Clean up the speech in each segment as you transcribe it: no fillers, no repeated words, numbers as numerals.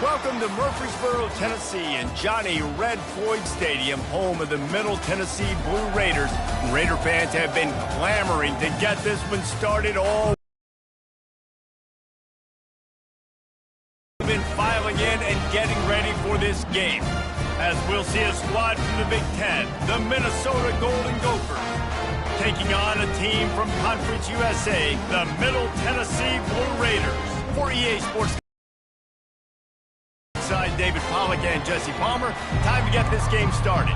Welcome to Murfreesboro, Tennessee, and Johnny Red Floyd Stadium, home of the Middle Tennessee Blue Raiders. Raider fans have been clamoring to get this one started all. Been filing in and getting ready for this game, as we'll see a squad from the Big Ten, the Minnesota Golden Gophers, taking on a team from Conference USA, the Middle Tennessee Blue Raiders. For EA Sports side, David Pollack and Jesse Palmer, time to get this game started.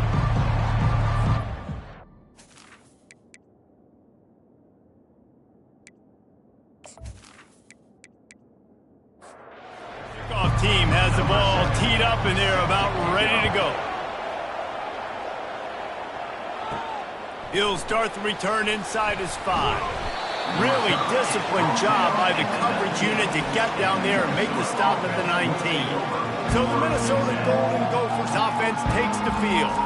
Kickoff team has the ball teed up and they're about ready to go. He'll start the return inside his 5. Really disciplined job by the coverage unit to get down there and make the stop at the 19. So the Minnesota Golden Gophers offense takes the field.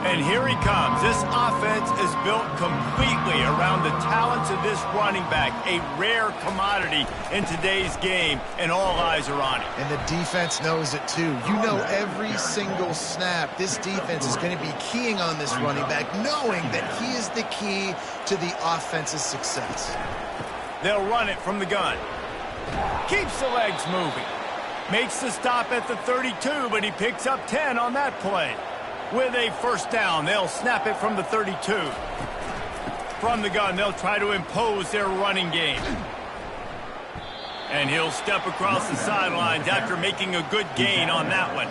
And here he comes. This offense is built completely around the talents of this running back, a rare commodity in today's game, and all eyes are on him. And the defense knows it too. You know every single snap, this defense is going to be keying on this running back, knowing that he is the key to the offense's success. They'll run it from the gun. Keeps the legs moving. Makes the stop at the 32, but he picks up 10 on that play. With a first down, they'll snap it from the 32. From the gun, they'll try to impose their running game. And he'll step across the sidelines after making a good gain on that one.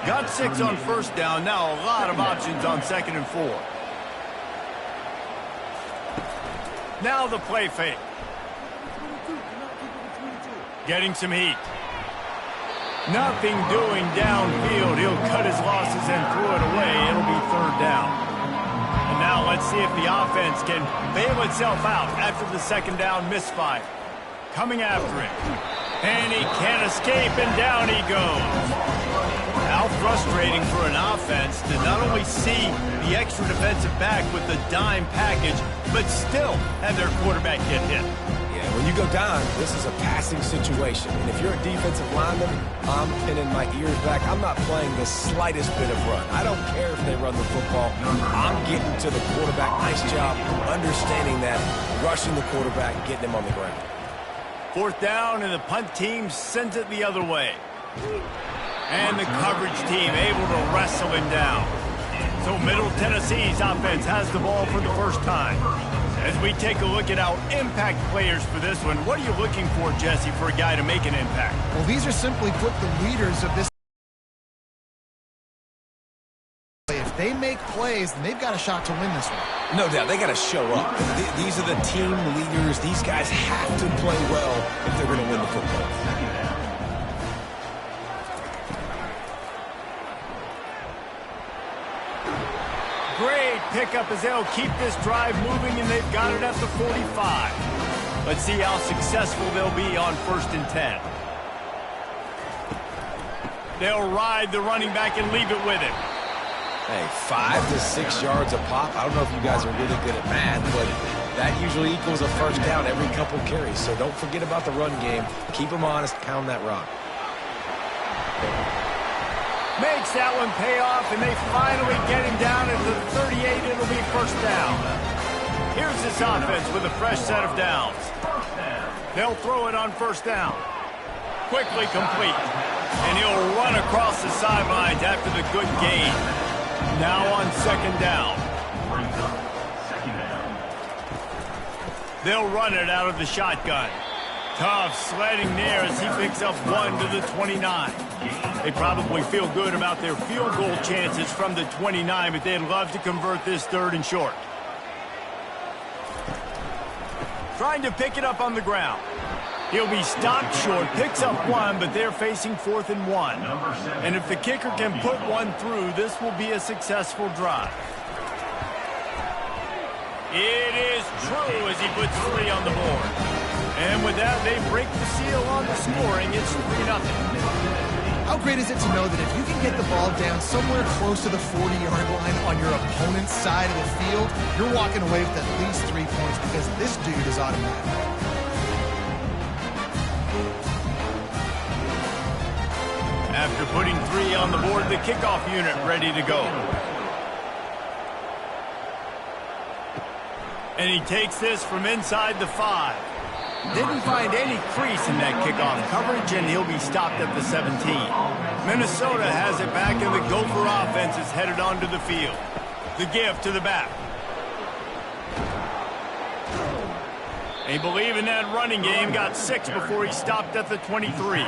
Got 6 on first down, now a lot of options on 2nd and 4. Now the play fake. Getting some heat. Nothing doing downfield. He'll cut his losses and throw it away. It'll be 3rd down. And now let's see if the offense can bail itself out after the 2nd down misfire. Coming after it. And he can't escape, and down he goes. How frustrating for an offense to not only see the extra defensive back with the dime package, but still have their quarterback get hit. When you go down, this is a passing situation. And if you're a defensive lineman, I'm pinning my ears back. I'm not playing the slightest bit of run. I don't care if they run the football. I'm getting to the quarterback. Nice job understanding that, rushing the quarterback, getting him on the ground. 4th down, and the punt team sends it the other way. And the coverage team able to wrestle him down. So Middle Tennessee's offense has the ball for the first time. As we take a look at our impact players for this one, what are you looking for, Jesse, for a guy to make an impact? Well, these are simply put the leaders of this. If they make plays, then they've got a shot to win this one. No doubt, they got to show up. These are the team leaders. These guys have to play well if they're going to win the football. Great pickup as they'll keep this drive moving, and they've got it at the 45. Let's see how successful they'll be on 1st and 10. They'll ride the running back and leave it with him. Hey, 5 to 6 yards a pop. I don't know if you guys are really good at math, but that usually equals a first down every couple carries. So don't forget about the run game. Keep them honest. Pound that rock. Makes that one pay off, and they finally get him down at the 38. It'll be 1st down. Here's this offense with a fresh set of downs. They'll throw it on 1st down. Quickly complete. And he'll run across the sidelines after the good gain. Now on 2nd down. They'll run it out of the shotgun. Tough sledding there as he picks up 1 to the 29. They probably feel good about their field goal chances from the 29, but they'd love to convert this 3rd and short. Trying to pick it up on the ground. He'll be stopped short, picks up 1, but they're facing 4th and 1. And if the kicker can put 1 through, this will be a successful drive. It is true as he puts 3 on the board. And with that, they break the seal on the scoring. It's 3-0. How great is it to know that if you can get the ball down somewhere close to the 40-yard line on your opponent's side of the field, you're walking away with at least 3 points because this dude is automatic. After putting 3 on the board, the kickoff unit ready to go. And he takes this from inside the 5. Didn't find any crease in that kickoff coverage, and he'll be stopped at the 17. Minnesota has it back, and the Gopher offense is headed onto the field. The give to the back. They believe in that running game. Got 6 before he stopped at the 23.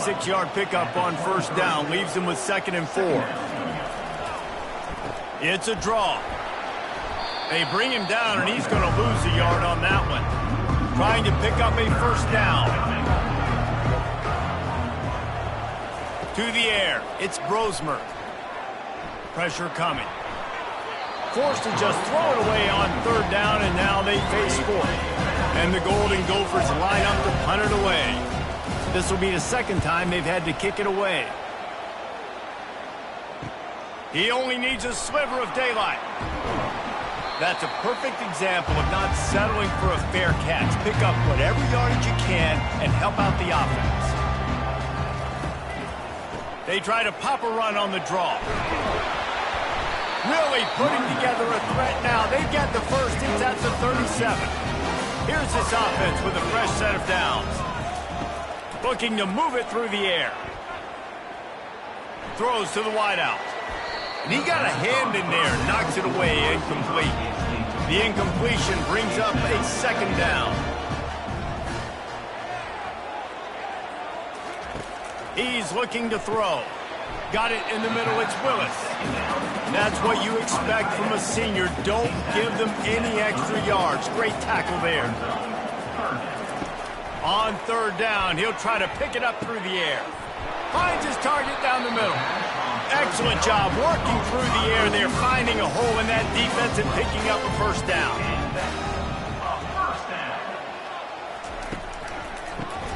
6-yard pickup on first down. Leaves him with 2nd and 4. It's a draw. They bring him down, and he's going to lose a yard on that one. Trying to pick up a first down. To the air. It's Brosmer. Pressure coming. Forced to just throw it away on 3rd down, and now they face 4th. And the Golden Gophers line up to punt it away. This will be the 2nd time they've had to kick it away. He only needs a sliver of daylight. That's a perfect example of not settling for a fair catch. Pick up whatever yardage you can and help out the offense. They try to pop a run on the draw. Really putting together a threat now. They get the first. It's at the 37. Here's this offense with a fresh set of downs. Looking to move it through the air. Throws to the wideout. And he got a hand in there, knocks it away, incomplete. The incompletion brings up a 2nd down. He's looking to throw. Got it in the middle, it's Willis. That's what you expect from a senior. Don't give them any extra yards. Great tackle there. On 3rd down, he'll try to pick it up through the air. Finds his target down the middle. Excellent job working through the air. They're finding a hole in that defense and picking up a first down.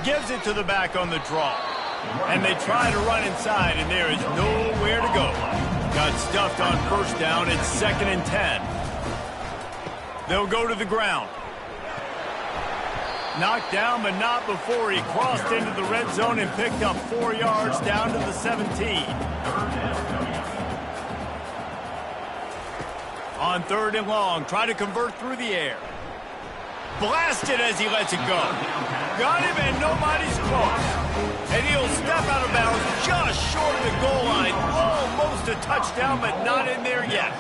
Gives it to the back on the draw. And they try to run inside, and there is nowhere to go. Got stuffed on first down. It's 2nd and 10. They'll go to the ground. Knocked down, but not before he crossed into the red zone and picked up 4 yards down to the 17. On 3rd and long, try to convert through the air. Blasted as he lets it go. Got him, and nobody's close. And he'll step out of bounds just short of the goal line. Almost a touchdown, but not in there yet.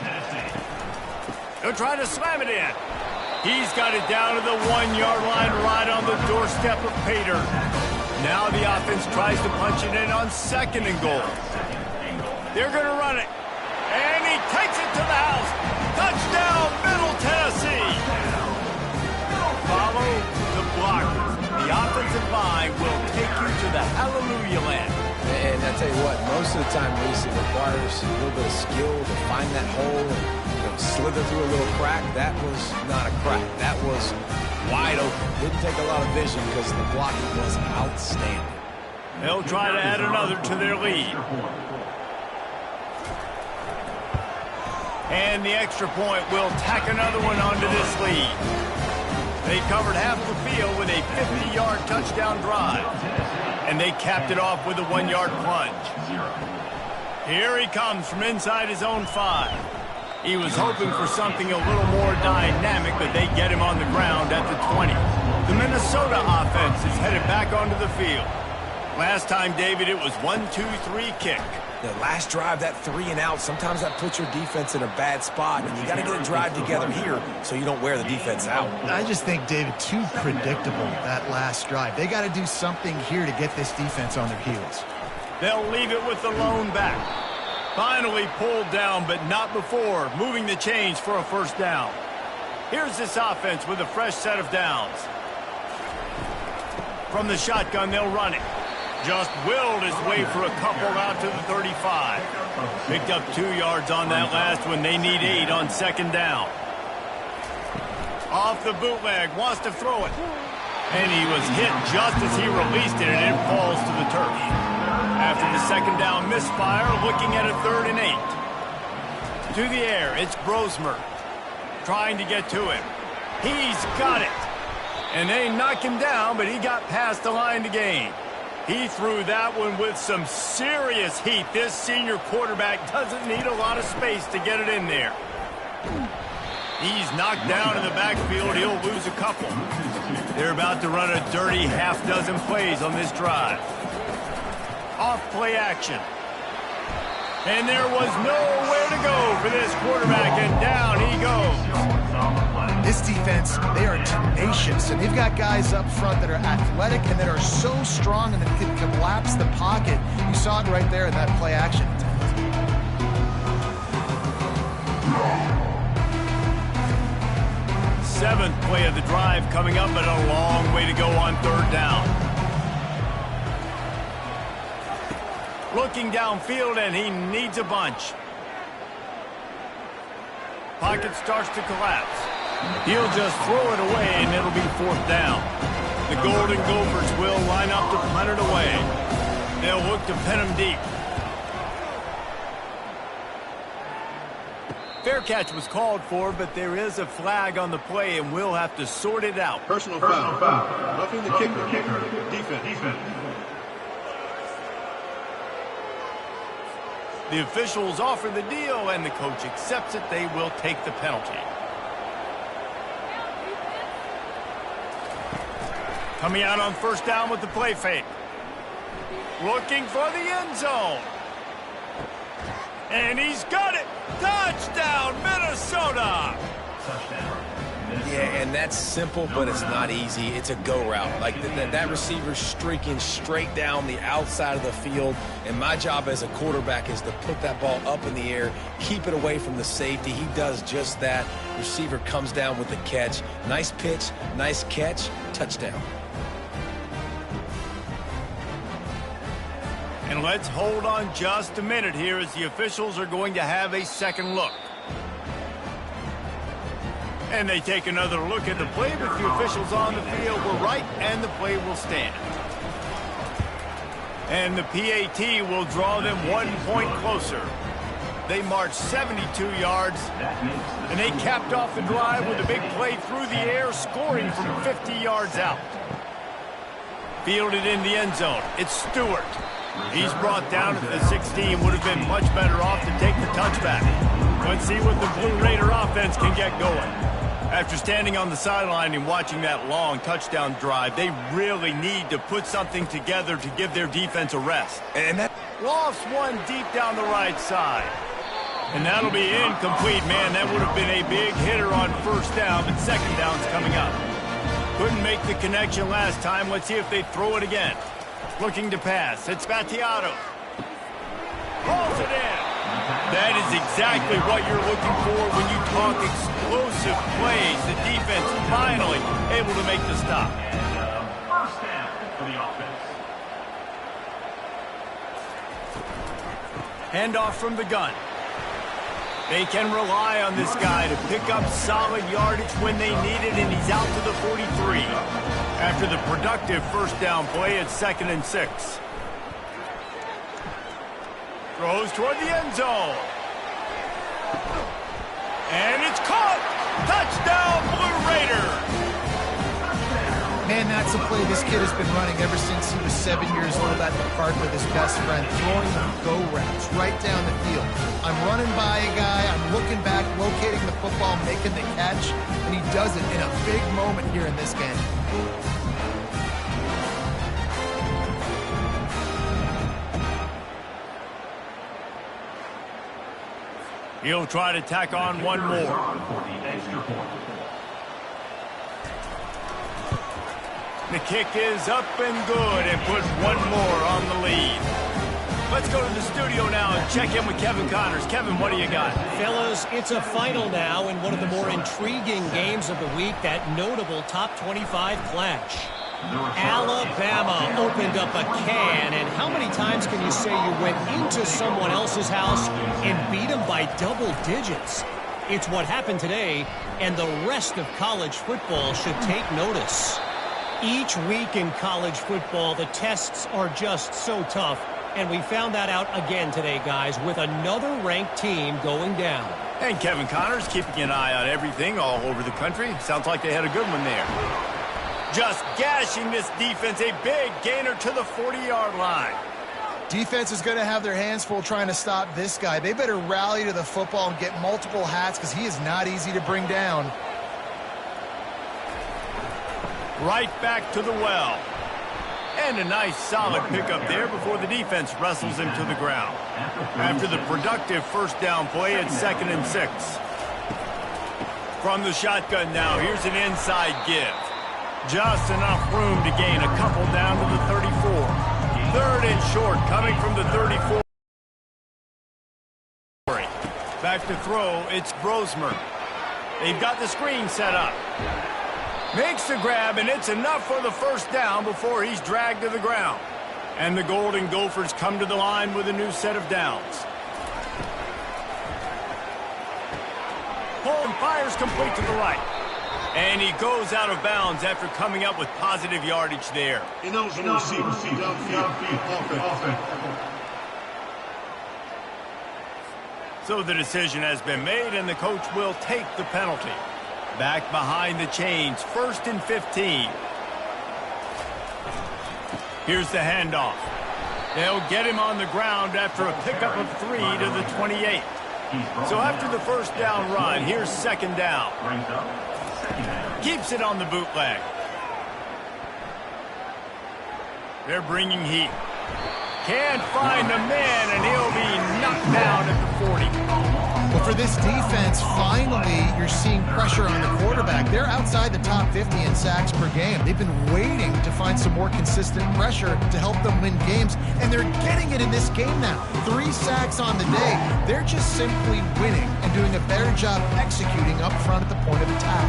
He'll try to slam it in. He's got it down to the 1-yard line right on the doorstep of Pater. Now the offense tries to punch it in on 2nd and goal. They're going to run it. And he takes it to the house. Touchdown, Middle Tennessee. Follow the blocker. The offensive line will take you to the hallelujah land. And I tell you what, most of the time, Reese, it requires a little bit of skill to find that hole and slither through a little crack. That was not a crack. That was wide open. Didn't take a lot of vision because the blocking was outstanding. They'll try to add another to their lead. And the extra point will tack another one onto this lead. They covered half the field with a 50-yard touchdown drive. And they capped it off with a 1-yard plunge. Here he comes from inside his own 5. He was hoping for something a little more dynamic, but they get him on the ground at the 20. The Minnesota offense is headed back onto the field. Last time, David, it was 1-2-3 kick. The last drive, that 3 and out, sometimes that puts your defense in a bad spot, and you got to get a drive together here so you don't wear the defense out. I just think, David, too predictable, that last drive. They got to do something here to get this defense on their heels. They'll leave it with the lone back. Finally pulled down, but not before moving the chains for a first down. Here's this offense with a fresh set of downs. From the shotgun, they'll run it. Just willed his way for a couple out to the 35. Picked up 2 yards on that last one. They need 8 on 2nd down. Off the bootleg, wants to throw it. And he was hit just as he released it, and it falls to the turf. After the 2nd down misfire, looking at a 3rd and 8. To the air, it's Brosmer. Trying to get to him. He's got it. And they knock him down, but he got past the line to gain. He threw that one with some serious heat. This senior quarterback doesn't need a lot of space to get it in there. He's knocked down in the backfield. He'll lose a couple. They're about to run a dirty half-dozen plays on this drive. Off play action. And there was nowhere to go for this quarterback, and down he goes. This defense, they are tenacious, and they've got guys up front that are athletic and that are so strong and that can collapse the pocket. You saw it right there in that play action attempt. Seventh play of the drive coming up, but a long way to go on third down. Looking downfield, and he needs a bunch. Pocket starts to collapse. He'll just throw it away, and it'll be fourth down. The Golden Gophers will line up to punt it away. They'll look to pin him deep. Fair catch was called for, but there is a flag on the play, and we'll have to sort it out. Personal foul. Roughing the kicker. Defense. The officials offer the deal, and the coach accepts it. They will take the penalty. Coming out on first down with the play fake. Looking for the end zone. And he's got it. Touchdown, Minnesota. Yeah, and that's simple, but it's not easy. It's a go route. Like that receiver's streaking straight down the outside of the field, and my job as a quarterback is to put that ball up in the air, keep it away from the safety. He does just that. Receiver comes down with the catch. Nice pitch, nice catch, touchdown. And let's hold on just a minute here as the officials are going to have a second look. And they take another look at the play, but the officials on the field were right, and the play will stand. And the PAT will draw them 1 point closer. They marched 72 yards, and they capped off the drive with a big play through the air, scoring from 50 yards out. Fielded in the end zone. It's Stewart. He's brought down at the 16. Would have been much better off to take the touchback. Let's see what the Blue Raider offense can get going. After standing on the sideline and watching that long touchdown drive, they really need to put something together to give their defense a rest. And that Lofts one deep down the right side. And that'll be incomplete, man. That would have been a big hitter on first down, but second down's coming up. Couldn't make the connection last time. Let's see if they throw it again. Looking to pass. It's Battiato. Rolls it in. That is exactly what you're looking for when you talk explosive plays. The defense finally able to make the stop. First down for the offense. Handoff from the gun. They can rely on this guy to pick up solid yardage when they need it, and he's out to the 43. After the productive first down play, it's 2nd and 6. Throws toward the end zone. And it's caught! Touchdown, Blue Raiders! Man, that's a play this kid has been running ever since he was 7 years old at the park with his best friend, throwing them go routes right down the field. I'm running by a guy, I'm looking back, locating the football, making the catch, and he does it in a big moment here in this game. He'll try to tack on one more. The kick is up and good, and put one more on the lead. Let's go to the studio now and check in with Kevin Connors. Kevin, what do you got? Fellas, it's a final now in one of the more intriguing games of the week, that notable top 25 clash. Alabama opened up a can, and how many times can you say you went into someone else's house and beat them by double digits? It's what happened today, and the rest of college football should take notice. Each week in college football, the tests are just so tough, and we found that out again today, guys, with another ranked team going down. And Kevin Connors keeping an eye on everything all over the country. Sounds like they had a good one there. Just gashing this defense, a big gainer to the 40-yard line. Defense is going to have their hands full trying to stop this guy. They better rally to the football and get multiple hats because he is not easy to bring down. Right back to the well. And a nice solid pickup there before the defense wrestles him to the ground. After the productive first down play, it's 2nd and 6. From the shotgun now, here's an inside give. Just enough room to gain a couple down to the 34. 3rd and short coming from the 34. Back to throw, it's Brosmer. They've got the screen set up. Makes the grab, and it's enough for the first down before he's dragged to the ground. And the Golden Gophers come to the line with a new set of downs. Pull and fires complete to the right. And he goes out of bounds after coming up with positive yardage there. Ineligible receiver, downfield, offense. So the decision has been made, and the coach will take the penalty. Back behind the chains, 1st and 15. Here's the handoff. They'll get him on the ground after a pickup of 3 to the 28. So after the first down run, here's 2nd down. Keeps it on the bootleg. They're bringing heat. Can't find a man, and he'll be knocked down at the 40. Well, for this defense, finally, you're seeing pressure on the quarterback. They're outside the top 50 in sacks per game. They've been waiting to find some more consistent pressure to help them win games, and they're getting it in this game now. 3 sacks on the day. They're just simply winning and doing a better job executing up front at the point of attack.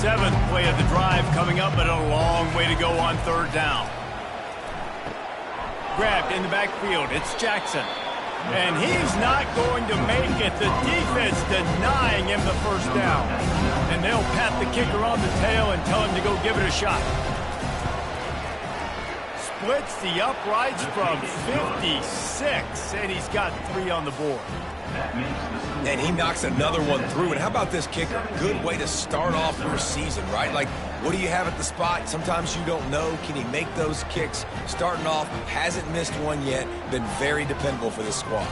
7th play of the drive coming up, but a long way to go on 3rd down. Grabbed in the backfield, it's Jackson. And he's not going to make it. The defense denying him the first down. And they'll pat the kicker on the tail and tell him to go give it a shot. Splits the uprights from 56, and he's got 3 on the board. And he knocks another one through. And how about this kicker? Good way to start off your season, right? Like, what do you have at the spot? Sometimes you don't know. Can he make those kicks? Starting off, hasn't missed one yet. Been very dependable for this squad.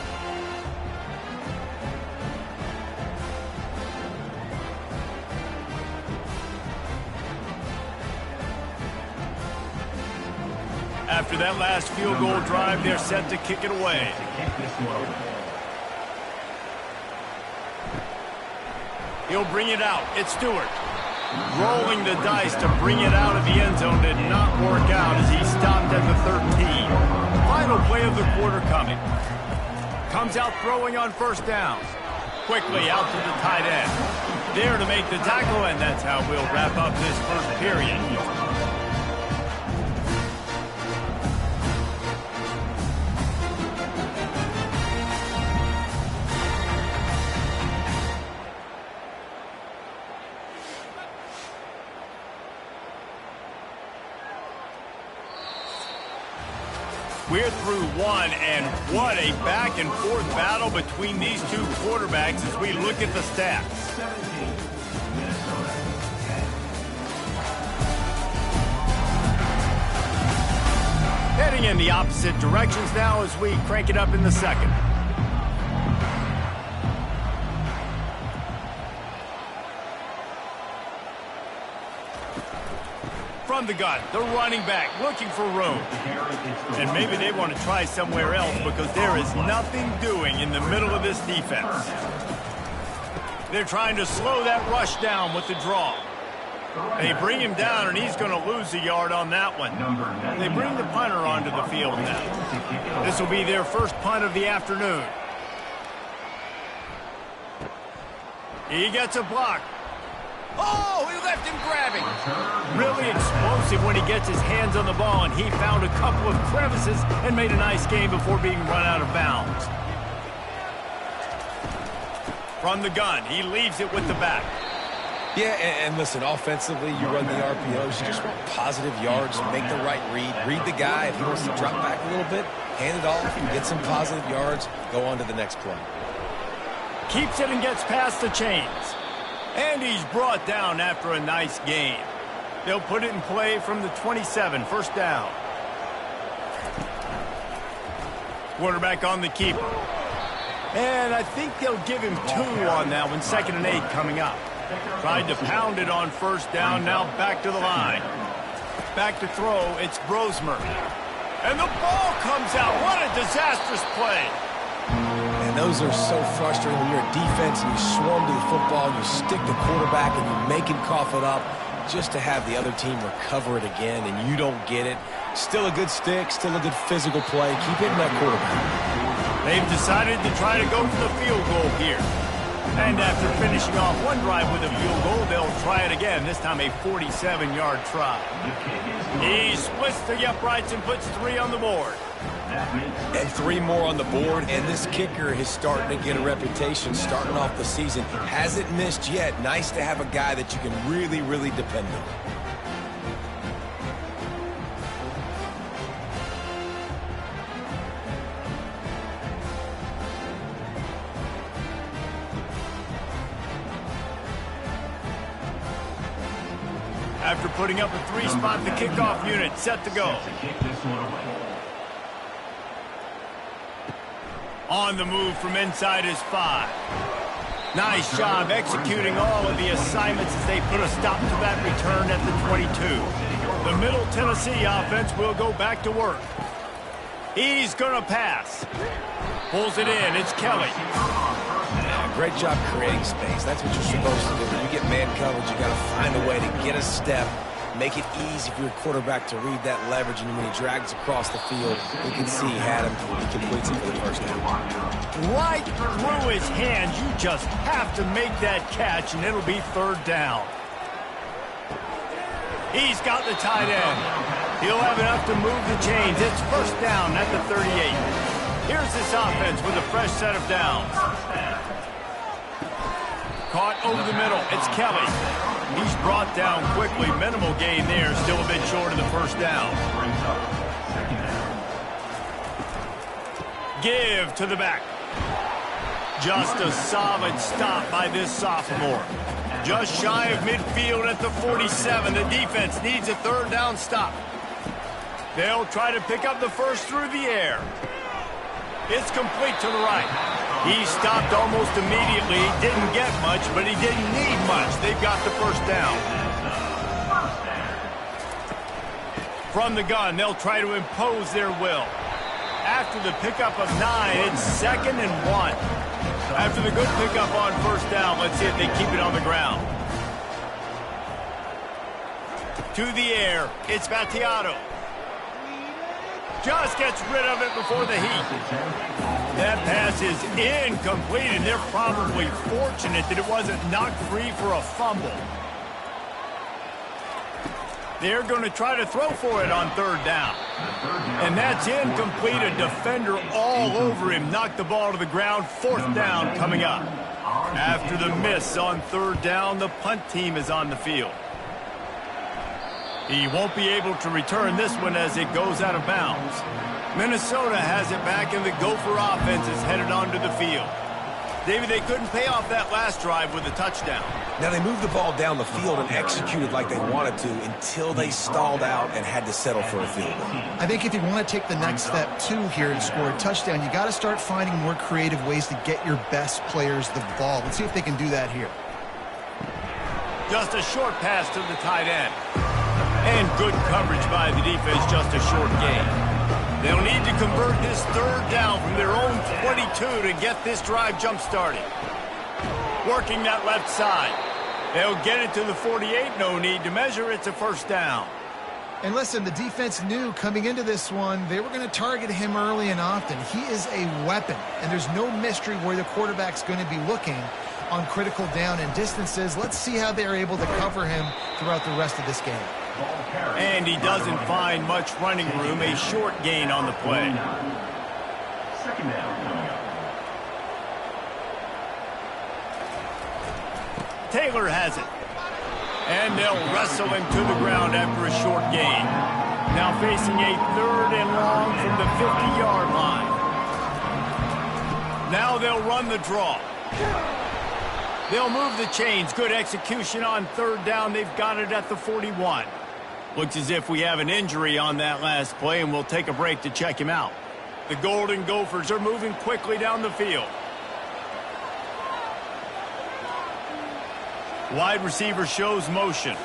After that last field goal drive, they're set to kick it away. He'll bring it out. It's Stewart. Rolling the dice to bring it out of the end zone did not work out as he stopped at the 13. Final play of the quarter coming. Comes out throwing on first down. Quickly out to the tight end. There to make the tackle, and that's how we'll wrap up this first period. We're through one, and what a back-and-forth battle between these two quarterbacks as we look at the stats. Heading in the opposite directions now as we crank it up in the second. From the gun, the running back looking for room. And maybe they want to try somewhere else because there is nothing doing in the middle of this defense. They're trying to slow that rush down with the draw. They bring him down, and he's going to lose a yard on that one. They bring the punter onto the field now. This will be their first punt of the afternoon. He gets a block. Oh, he left him grabbing. Really explosive when he gets his hands on the ball, and he found a couple of crevices and made a nice game before being run out of bounds. From the gun, he leaves it with the back. Yeah, and listen, offensively, you run the RPOs. You just want positive yards, make the right read the guy. If he wants to drop back a little bit, hand it off and get some positive yards, go on to the next play. Keeps it and gets past the chains. And he's brought down after a nice game. They'll put it in play from the 27, first down. Quarterback on the keeper. And I think they'll give him 2 on that one, 2nd and 8 coming up. Tried to pound it on first down, now back to the line. Back to throw, it's Brosmer. And the ball comes out. What a disastrous play. And those are so frustrating when you're a defense and you swarm to the football, you stick the quarterback and you make him cough it up just to have the other team recover it again and you don't get it. Still a good stick, still a good physical play. Keep hitting that quarterback. They've decided to try to go for the field goal here. And after finishing off one drive with a field goal, they'll try it again, this time a 47-yard try. He splits the uprights and puts 3 on the board. And 3 more on the board, and this kicker is starting to get a reputation starting off the season. Hasn't missed yet. Nice to have a guy that you can really, really depend on. After putting up a 3-spot, the kickoff unit set to go. On the move from inside his 5. Nice job executing all of the assignments as they put a stop to that return at the 22. The Middle Tennessee offense will go back to work. He's going to pass. Pulls it in. It's Kelly. Great job creating space. That's what you're supposed to do. When you get man coverage, you got to find a way to get a step, make it easy for your quarterback to read that leverage, and when he drags across the field, you can see he had him. He completes it for the first down. Right through his hands. You just have to make that catch, and it'll be 3rd down. He's got the tight end. He'll have enough to move the chains. It's 1st down at the 38. Here's this offense with a fresh set of downs. Caught over the middle. It's Kelly. He's brought down quickly. Minimal gain there. Still a bit short of the 1st down. Give to the back. Just a solid stop by this sophomore. Just shy of midfield at the 47. The defense needs a 3rd down stop. They'll try to pick up the 1st through the air. It's complete to the right. He stopped almost immediately. Didn't get much, but he didn't need much. They've got the 1st down. From the gun, they'll try to impose their will. After the pickup of 9, it's 2nd and 1. After the good pickup on 1st down, let's see if they keep it on the ground. To the air, it's Battiato. Just gets rid of it before the heat. That pass is incomplete, and they're probably fortunate that it wasn't knocked free for a fumble. They're going to try to throw for it on 3rd down. And that's incomplete. A defender all over him. Knocked the ball to the ground. 4th down coming up. After the miss on 3rd down, the punt team is on the field. He won't be able to return this one as it goes out of bounds. Minnesota has it back, and the Gopher offense is headed onto the field. David, they couldn't pay off that last drive with a touchdown. Now, they moved the ball down the field and executed like they wanted to until they stalled out and had to settle for a field goal. I think if you want to take the next step, too, here and score a touchdown, you got to start finding more creative ways to get your best players the ball. Let's see if they can do that here. Just a short pass to the tight end. And good coverage by the defense, just a short gain. They'll need to convert this 3rd down from their own 22 to get this drive jump-started. Working that left side. They'll get it to the 48. No need to measure. It's a 1st down. And listen, the defense knew coming into this one, they were going to target him early and often. He is a weapon, and there's no mystery where the quarterback's going to be looking on critical down and distances. Let's see how they're able to cover him throughout the rest of this game. And he doesn't find much running room. A short gain on the play. 2nd down. Taylor has it. And they'll wrestle him to the ground after a short gain. Now facing a 3rd and long from the 50-yard line. Now they'll run the draw. They'll move the chains. Good execution on third down. They've got it at the 41. Looks as if we have an injury on that last play, and we'll take a break to check him out. The Golden Gophers are moving quickly down the field. Wide receiver shows motion.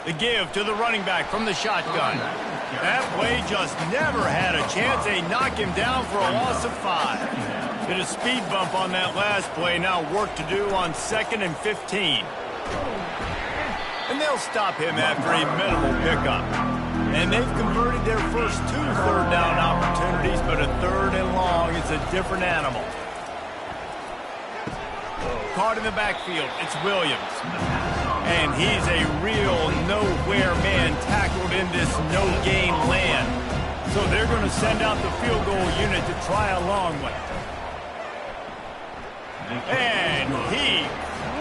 The give to the running back from the shotgun. That play just never had a chance. They knock him down for a loss of 5. Did a speed bump on that last play. Now work to do on 2nd and 15. And they'll stop him after a minimal pickup. And they've converted their first 2 third down opportunities, but a 3rd and long is a different animal. Caught in the backfield, it's Williams. And he's a real nowhere man tackled in this no-gain land. So they're going to send out the field goal unit to try a long one. And he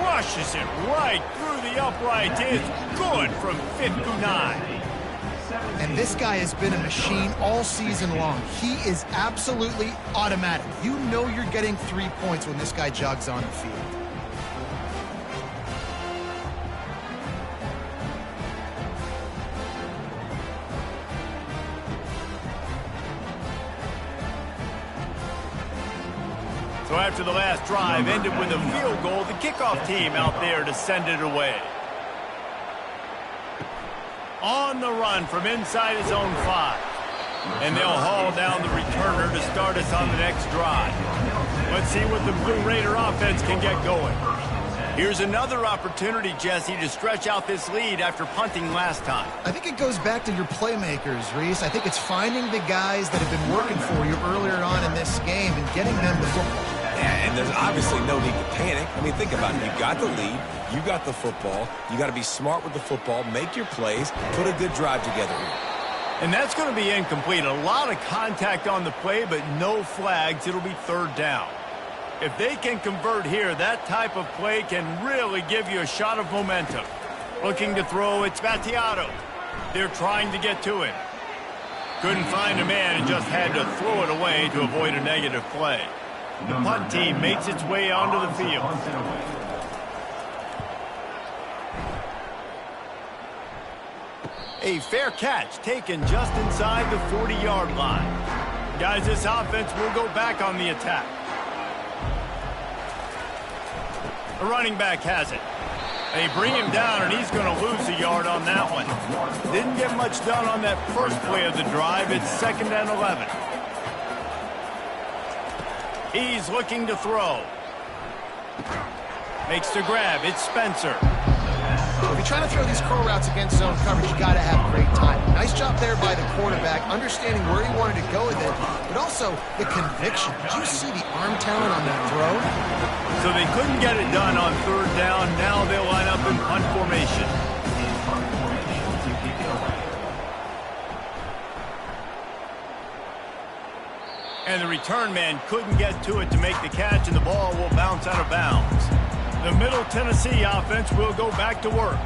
rushes it right through the uprights. It's good from 59. And this guy has been a machine all season long. He is absolutely automatic. You know you're getting 3 points when this guy jogs on the field. So after the last drive ended with a field goal, the kickoff team out there to send it away. On the run from inside his own 5. And they'll haul down the returner to start us on the next drive. Let's see what the Blue Raider offense can get going. Here's another opportunity, Jesse, to stretch out this lead after punting last time. I think it goes back to your playmakers, Reese. I think it's finding the guys that have been working for you earlier on in this game and getting them the football. Yeah, and there's obviously no need to panic. I mean, think about it. You got the lead. You got the football. You got to be smart with the football, make your plays, put a good drive together here. And that's going to be incomplete. A lot of contact on the play, but no flags. It'll be 3rd down. If they can convert here, that type of play can really give you a shot of momentum. Looking to throw, it's Battiato. They're trying to get to him. Couldn't find a man and just had to throw it away to avoid a negative play. The punt team makes its way onto the field. A fair catch taken just inside the 40-yard line. Guys, this offense will go back on the attack. The running back has it. They bring him down, and he's going to lose a yard on that one. Didn't get much done on that first play of the drive. It's 2nd and 11. He's looking to throw. Makes the grab. It's Spencer. If you're trying to throw these curl routes against zone coverage, you got to have great time. Nice job there by the quarterback, understanding where he wanted to go with it, but also the conviction. Did you see the arm talent on that throw? So they couldn't get it done on 3rd down. Now they'll line up in punt formation. And the return man couldn't get to it to make the catch, and the ball will bounce out of bounds. The Middle Tennessee offense will go back to work.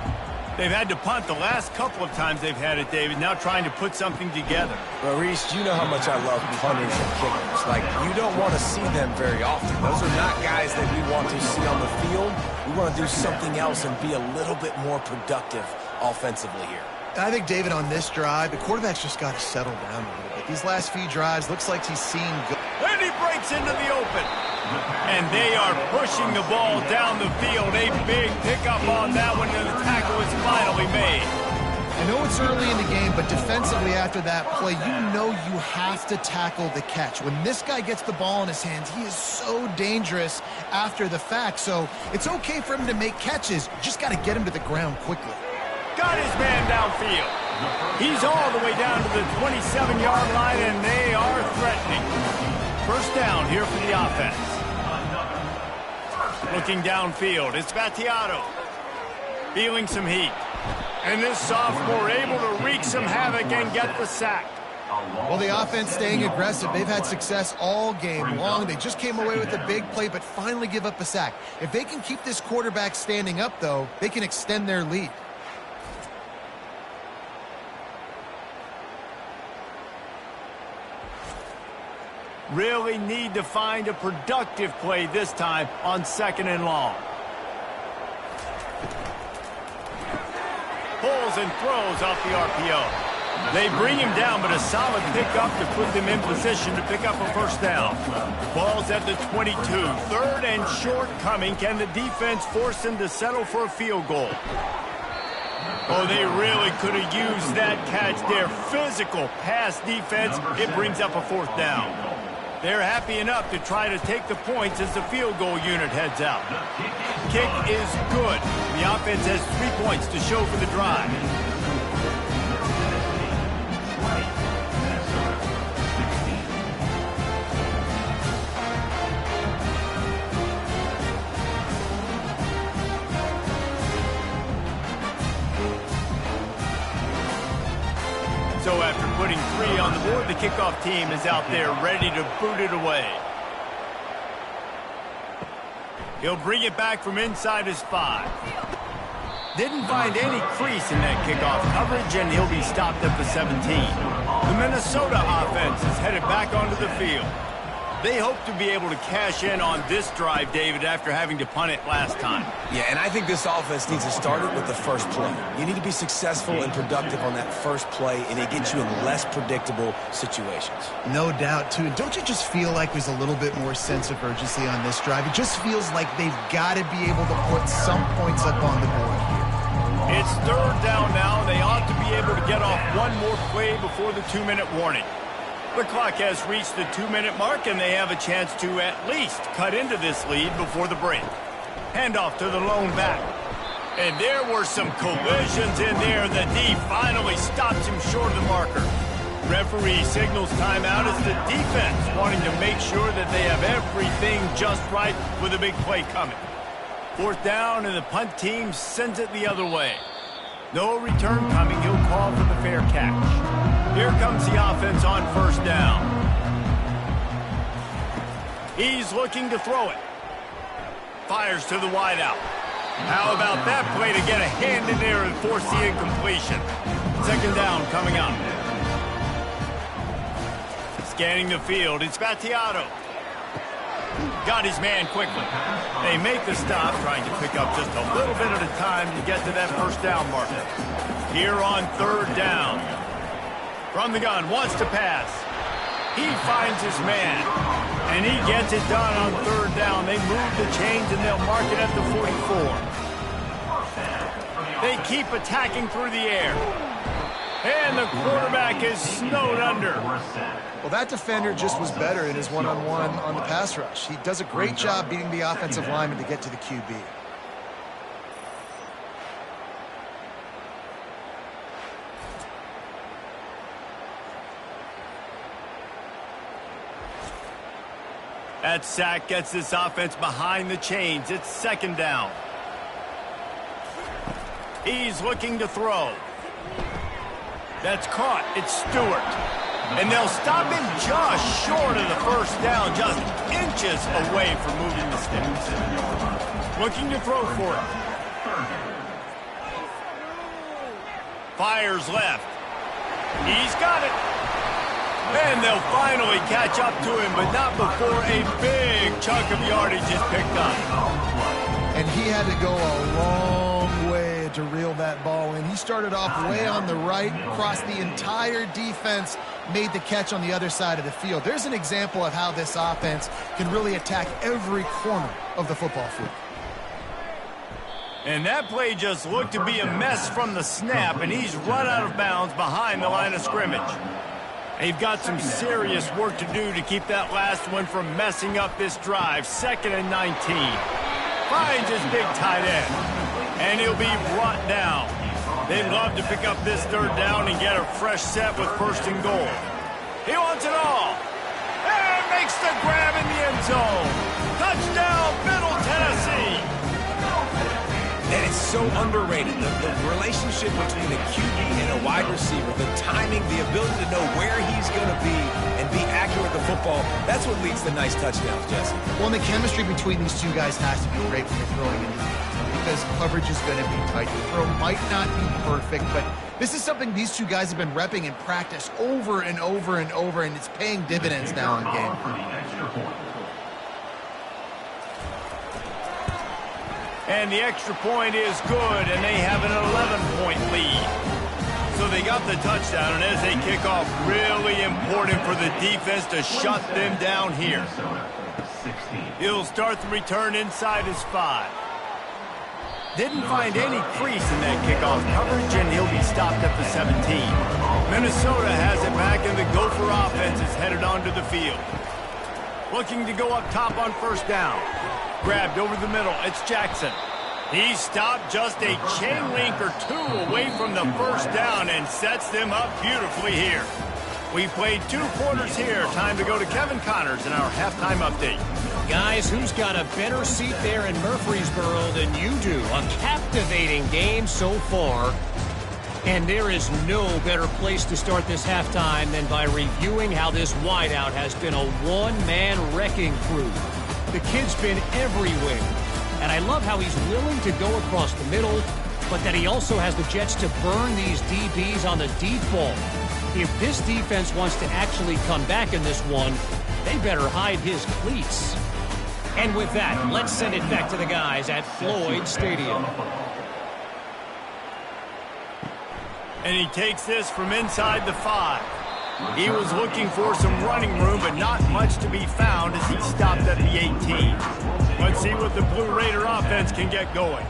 They've had to punt the last couple of times they've had it, David, now trying to put something together. Well, Reese, you know how much I love punters and kickers. Like, you don't want to see them very often. Those are not guys that we want to see on the field. We want to do something else and be a little bit more productive offensively here. I think, David, on this drive, the quarterback's just got to settle down a little bit. These last few drives, looks like he's seen good. And he breaks into the open. And they are pushing the ball down the field. A big pickup on that one, and the tackle is finally made. I know it's early in the game, but defensively after that play, you know you have to tackle the catch. When this guy gets the ball in his hands, he is so dangerous after the fact. So it's okay for him to make catches. You just got to get him to the ground quickly. Got his man downfield. He's all the way down to the 27-yard line, and they are threatening. 1st down here for the offense. Looking downfield, it's Battiato. Feeling some heat. And this sophomore able to wreak some havoc and get the sack. Well, the offense staying aggressive. They've had success all game long. They just came away with a big play, but finally give up a sack. If they can keep this quarterback standing up, though, they can extend their lead. Really need to find a productive play this time on 2nd and long. Pulls and throws off the RPO. They bring him down, but a solid pickup to put them in position to pick up a first down. Ball's at the 22. 3rd and short coming. Can the defense force him to settle for a field goal? Oh, they really could have used that catch there. Physical pass defense. It brings up a 4th down. They're happy enough to try to take the points as the field goal unit heads out. Kick is good. The offense has 3 points to show for the drive. So after putting 3 on the board, the kickoff team is out there ready to boot it away. He'll bring it back from inside his 5. Didn't find any crease in that kickoff coverage, and he'll be stopped at the 17. The Minnesota offense is headed back onto the field. They hope to be able to cash in on this drive, David, after having to punt it last time. Yeah, and I think this offense needs to start it with the first play. You need to be successful and productive on that first play, and it gets you in less predictable situations. No doubt, too. And don't you just feel like there's a little bit more sense of urgency on this drive? It just feels like they've got to be able to put some points up on the board here. It's 3rd down now. They ought to be able to get off one more play before the 2-minute warning. The clock has reached the 2-minute mark, and they have a chance to at least cut into this lead before the break. Handoff to the lone back. And there were some collisions in there. The D finally stops him short of the marker. Referee signals timeout as the defense wanting to make sure that they have everything just right with a big play coming. 4th down, and the punt team sends it the other way. No return coming. He'll call for the fair catch. Here comes the offense on 1st down. He's looking to throw it. Fires to the wideout. How about that play to get a hand in there and force the incompletion? 2nd down coming up. Scanning the field, it's Battiato. Got his man quickly. They make the stop, trying to pick up just a little bit at a time to get to that 1st down marker. Here on 3rd down. From the gun, wants to pass. He finds his man, and he gets it done on 3rd down. They move the chains, and they'll mark it at the 44. They keep attacking through the air. And the quarterback is snowed under. Well, that defender just was better in his one-on-one on the pass rush. He does a great job beating the offensive lineman to get to the QB. That sack gets this offense behind the chains. It's 2nd down. He's looking to throw. That's caught. It's Stewart. And they'll stop him just short of the 1st down, just inches away from moving the sticks. Looking to throw for it. Fires left. He's got it. And they'll finally catch up to him, but not before a big chunk of yardage is picked up. And he had to go a long way to reel that ball in. He started off way on the right, crossed the entire defense, made the catch on the other side of the field. There's an example of how this offense can really attack every corner of the football field. And that play just looked to be a mess from the snap, and he's run out of bounds behind the line of scrimmage. They've got some serious work to do to keep that last one from messing up this drive. 2nd and 19. Finds his big tight end. And he'll be brought down. They'd love to pick up this 3rd down and get a fresh set with 1st and goal. He wants it all. And makes the grab in the end zone. Touchdown, Middle Tennessee. And it's so underrated. The relationship between a QB and a wide receiver, the timing, the ability to know where he's going to be and be accurate with the football, that's what leads to nice touchdowns, Jesse. Well, and the chemistry between these two guys has to be great when they're throwing in, because coverage is going to be tight. The throw might not be perfect, but This is something these two guys have been repping in practice over and over and over, and it's paying dividends now in game. And the extra point is good, and they have an 11-point lead. So they got the touchdown, and as they kick off, really important for the defense to shut them down here. He'll start the return inside his 5. Didn't find any crease in that kickoff coverage, and he'll be stopped at the 17. Minnesota has it back, and the Gopher offense is headed onto the field. Looking to go up top on first down. Grabbed over the middle. It's Jackson. He stopped just a chain link or 2 away from the first down and sets them up beautifully here. We played 2 quarters here. Time to go to Kevin Connors in our halftime update. Guys, who's got a better seat there in Murfreesboro than you do? A captivating game so far. And there is no better place to start this halftime than by reviewing how this wideout has been a one-man wrecking crew. The kid's been everywhere. And I love how he's willing to go across the middle, but that he also has the jets to burn these DBs on the deep ball. If this defense wants to actually come back in this one, they better hide his cleats. And with that, let's send it back to the guys at Floyd Stadium. And he takes this from inside the 5. He was looking for some running room, but not much to be found as he stopped at the 18. Let's see what the Blue Raider offense can get going.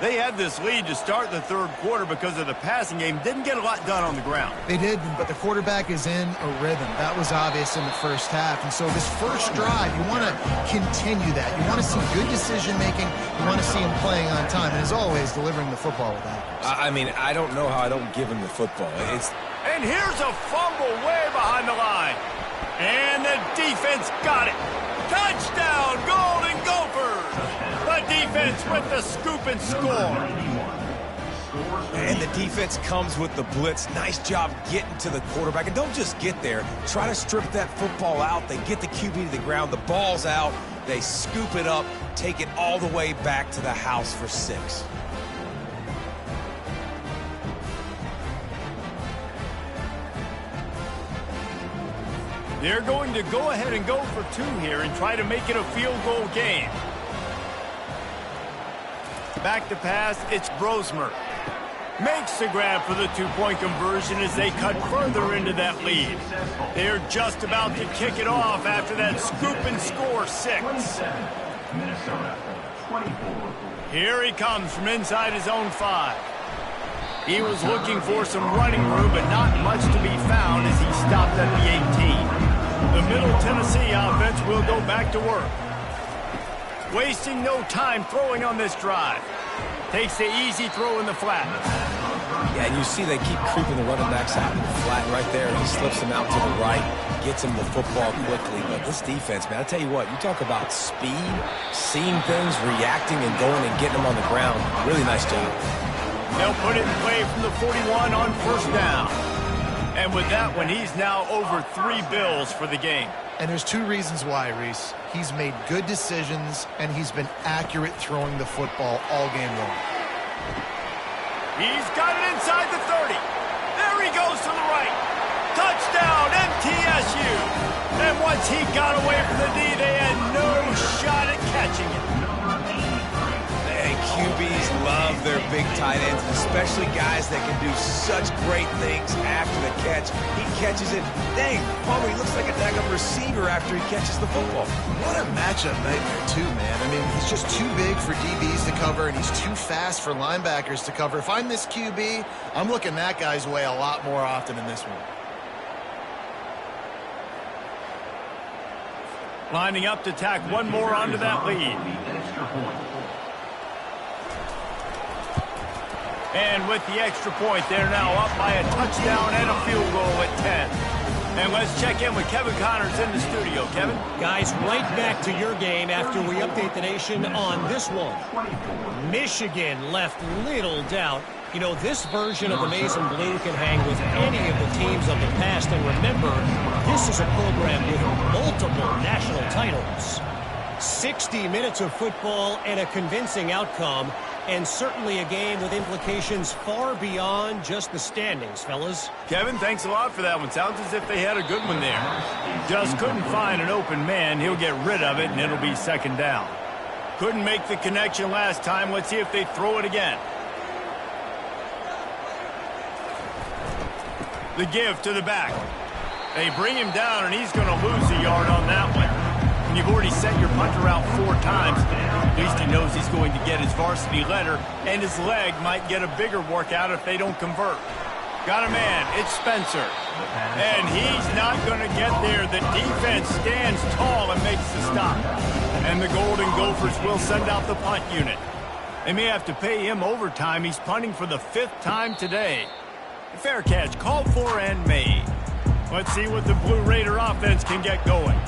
They had this lead to start the third quarter because of the passing game. Didn't get a lot done on the ground. They did, but the quarterback is in a rhythm. That was obvious in the first half. And so this first drive, you want to continue that. You want to see good decision-making. You want to see him playing on time. And as always, delivering the football with accuracy. I mean, I don't know how I don't give him the football. And here's a fumble way behind the line. And the defense got it. Touchdown, Golden Gophers! The defense with the scoop and score. And the defense comes with the blitz. Nice job getting to the quarterback. And don't just get there. Try to strip that football out. They get the QB to the ground. The ball's out. They scoop it up, take it all the way back to the house for 6. They're going to go ahead and go for 2 here and try to make it a field goal game. Back to pass, it's Brosmer. Makes the grab for the 2-point conversion as they cut further into that lead. They're just about to kick it off after that scoop and score 6. Here he comes from inside his own 5. He was looking for some running room, but not much to be found as he stopped at the 18. The Middle Tennessee offense will go back to work. Wasting no time throwing on this drive. Takes the easy throw in the flat. Yeah, and you see they keep creeping the running backs out in the flat right there. He slips them out to the right, gets him the football quickly. But this defense, man, I tell you what, you talk about speed, seeing things, reacting, and going and getting them on the ground. Really nice job. They'll put it in play from the 41 on first down. And with that one, he's now over 3 bills for the game. And there's 2 reasons why, Reese. He's made good decisions, and he's been accurate throwing the football all game long. He's got it inside the 30. There he goes to the right. Touchdown, MTSU. And once he got away from the D, they had no shot at catching it. And QBs love their big tight ends, especially guys that can do such great things after the catch. He catches it. Dang, Palmer, he looks like a daggum receiver after he catches the football. What a matchup nightmare, too, man. I mean, he's just too big for DBs to cover, and he's too fast for linebackers to cover. If I'm this QB, I'm looking that guy's way a lot more often in this one. Lining up to tack one more onto that lead. And with the extra point, they're now up by a touchdown and a field goal at 10. And let's check in with Kevin Connors in the studio. Kevin? Guys, right back to your game after we update the nation on this one. Michigan left little doubt. You know, this version of the Maize and Blue can hang with any of the teams of the past. And remember, this is a program with multiple national titles. 60 minutes of football and a convincing outcome. and certainly a game with implications far beyond just the standings, fellas. Kevin, thanks a lot for that one. Sounds as if they had a good one there. Just couldn't find an open man. He'll get rid of it, and it'll be second down. Couldn't make the connection last time. Let's see if they throw it again. The give to the back. They bring him down, and he's going to lose a yard on that one. When you've already sent your punter out 4 times, at least he knows he's going to get his varsity letter, and his leg might get a bigger workout if they don't convert. Got a man. It's Spencer. And he's not going to get there. The defense stands tall and makes the stop. And the Golden Gophers will send out the punt unit. They may have to pay him overtime. He's punting for the 5th time today. The fair catch called for and made. Let's see what the Blue Raider offense can get going.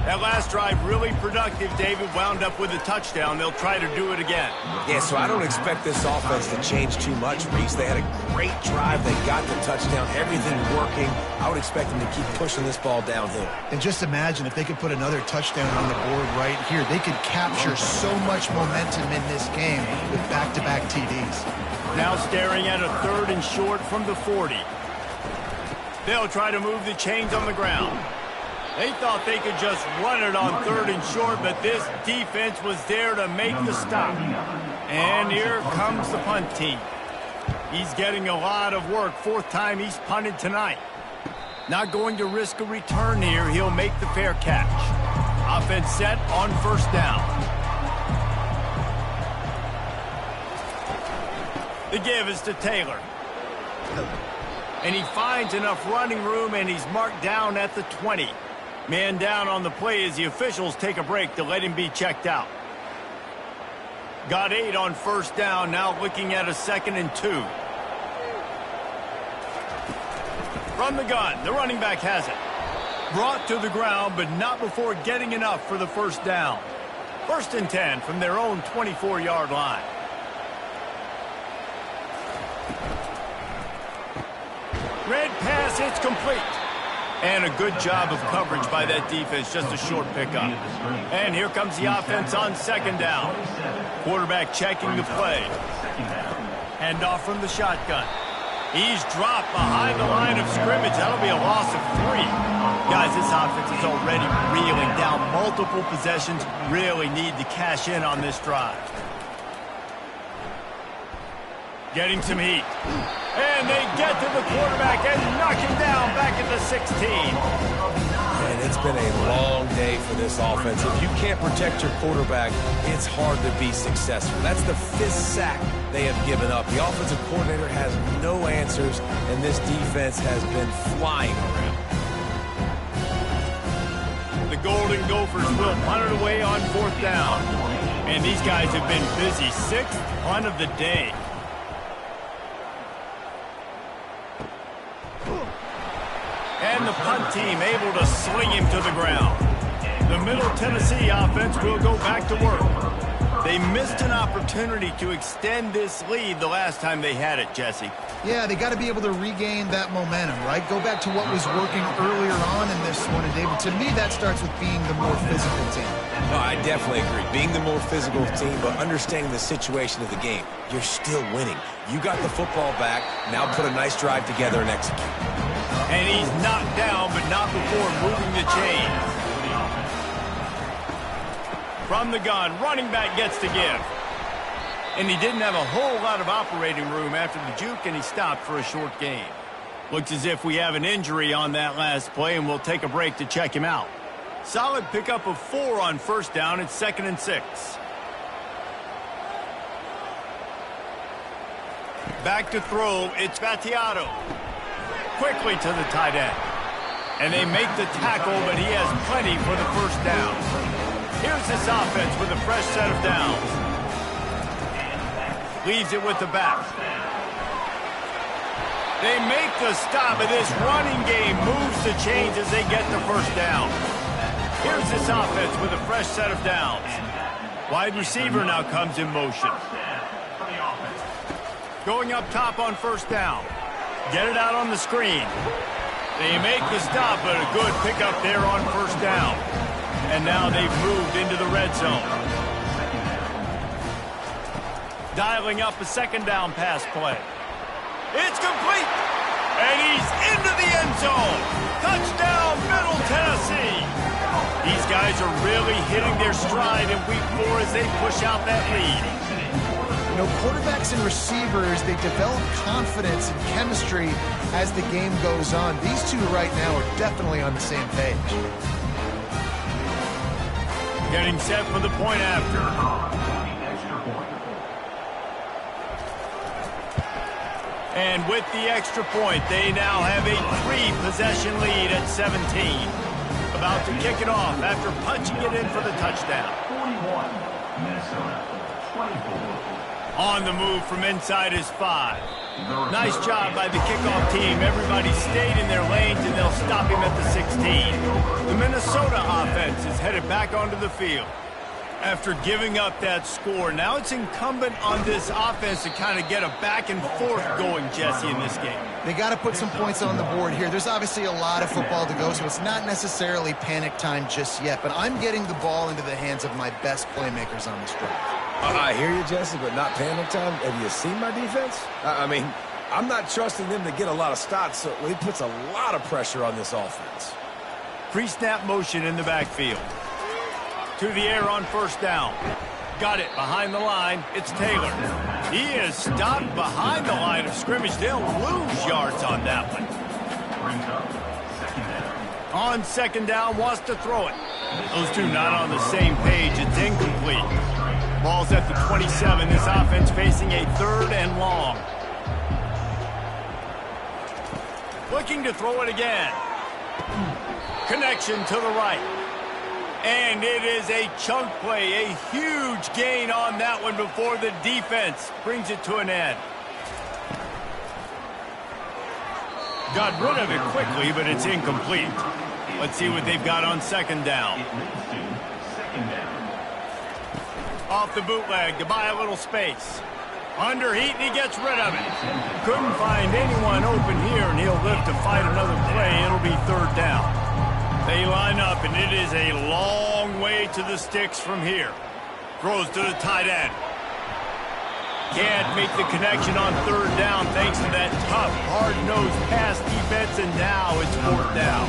That last drive really productive, David, wound up with a touchdown. They'll try to do it again. Yeah, so I don't expect this offense to change too much, Reese. They had a great drive. They got the touchdown. Everything working. I would expect them to keep pushing this ball downhill. And just imagine if they could put another touchdown on the board right here. They could capture so much momentum in this game with back-to-back TDs. Now staring at a 3rd and short from the 40. They'll try to move the chains on the ground. They thought they could just run it on 3rd and short, but this defense was there to make the stop. And here comes the punt team. He's getting a lot of work. 4th time he's punted tonight. Not going to risk a return here. He'll make the fair catch. Offense set on 1st down. The give is to Taylor. And he finds enough running room, and he's marked down at the 20. Man down on the play as the officials take a break to let him be checked out. Got 8 on 1st down, now looking at a 2nd and 2. From the gun, the running back has it. Brought to the ground, but not before getting enough for the 1st down. 1st and 10 from their own 24-yard line. Red pass, it's complete. And a good job of coverage by that defense, just a short pickup. And here comes the offense on 2nd down. Quarterback checking the play. Hand off from the shotgun. He's dropped behind the line of scrimmage. That'll be a loss of 3. Guys, this offense is already reeling down multiple possessions. Really need to cash in on this drive. Getting some heat. And they get to the quarterback and knock him down back at the 16. And it's been a long day for this offense. If you can't protect your quarterback, it's hard to be successful. That's the 5th sack they have given up. The offensive coordinator has no answers, and this defense has been flying around. The Golden Gophers will punt it away on 4th down. And these guys have been busy. 6th punt of the day. And the punt team able to sling him to the ground. The Middle Tennessee offense will go back to work. They missed an opportunity to extend this lead the last time they had it, Jesse. Yeah, they got to be able to regain that momentum, right? Go back to what was working earlier on in this one. And David, to me, that starts with being the more physical team. No, I definitely agree. Being the more physical team, but understanding the situation of the game. You're still winning. You got the football back. Now put a nice drive together and execute. And he's knocked down, but not before moving the chain. From the gun, running back gets to give. And he didn't have a whole lot of operating room after the juke, and he stopped for a short gain. Looks as if we have an injury on that last play, and we'll take a break to check him out. Solid pickup of 4 on 1st down. It's 2nd and 6. Back to throw. It's Battiato. Quickly to the tight end. And they make the tackle, but he has plenty for the 1st down. Here's this offense with a fresh set of downs. Leaves it with the back. They make the stop, and this running game moves the chains as they get the 1st down. Here's this offense with a fresh set of downs. Wide receiver now comes in motion. Going up top on 1st down. Get it out on the screen. They make the stop, but a good pickup there on 1st down. And now they've moved into the red zone. Dialing up a second down pass play. It's complete. And he's into the end zone. Touchdown, Middle Tennessee. These guys are really hitting their stride in week 4 as they push out that lead. You know, quarterbacks and receivers, they develop confidence and chemistry as the game goes on. These two right now are definitely on the same page. Getting set for the point after. And with the extra point, they now have a 3-possession lead at 17. About to kick it off after punching it in for the touchdown. 41, Minnesota, 24. On the move from inside his 5. Nice job by the kickoff team. Everybody stayed in their lanes, and they'll stop him at the 16. The Minnesota offense is headed back onto the field. After giving up that score, now it's incumbent on this offense to kind of get a back and forth going, Jesse, in this game. They got to put some points on the board here. There's obviously a lot of football to go, so it's not necessarily panic time just yet, but I'm getting the ball into the hands of my best playmakers on this drive. I hear you, Jesse, but not panic time. Have you seen my defense? I mean, I'm not trusting them to get a lot of stops, so it puts a lot of pressure on this offense. Pre-snap motion in the backfield. To the air on first down. Got it behind the line. It's Taylor. He is stopped behind the line of scrimmage. They'll lose yards on that one. On second down, wants to throw it. Those two not on the same page. It's incomplete. Ball's at the 27. This offense facing a 3rd and long. Looking to throw it again. Connection to the right. And it is a chunk play, a huge gain on that one before the defense brings it to an end. Got rid of it quickly, but it's incomplete. Let's see what they've got on second down. Off the bootleg to buy a little space. Under heat, and he gets rid of it. Couldn't find anyone open here, and he'll live to fight another play. It'll be 3rd down. They line up, and it is a long way to the sticks from here. Throws to the tight end. Can't make the connection on 3rd down thanks to that tough, hard-nosed pass defense, and now it's 4th down.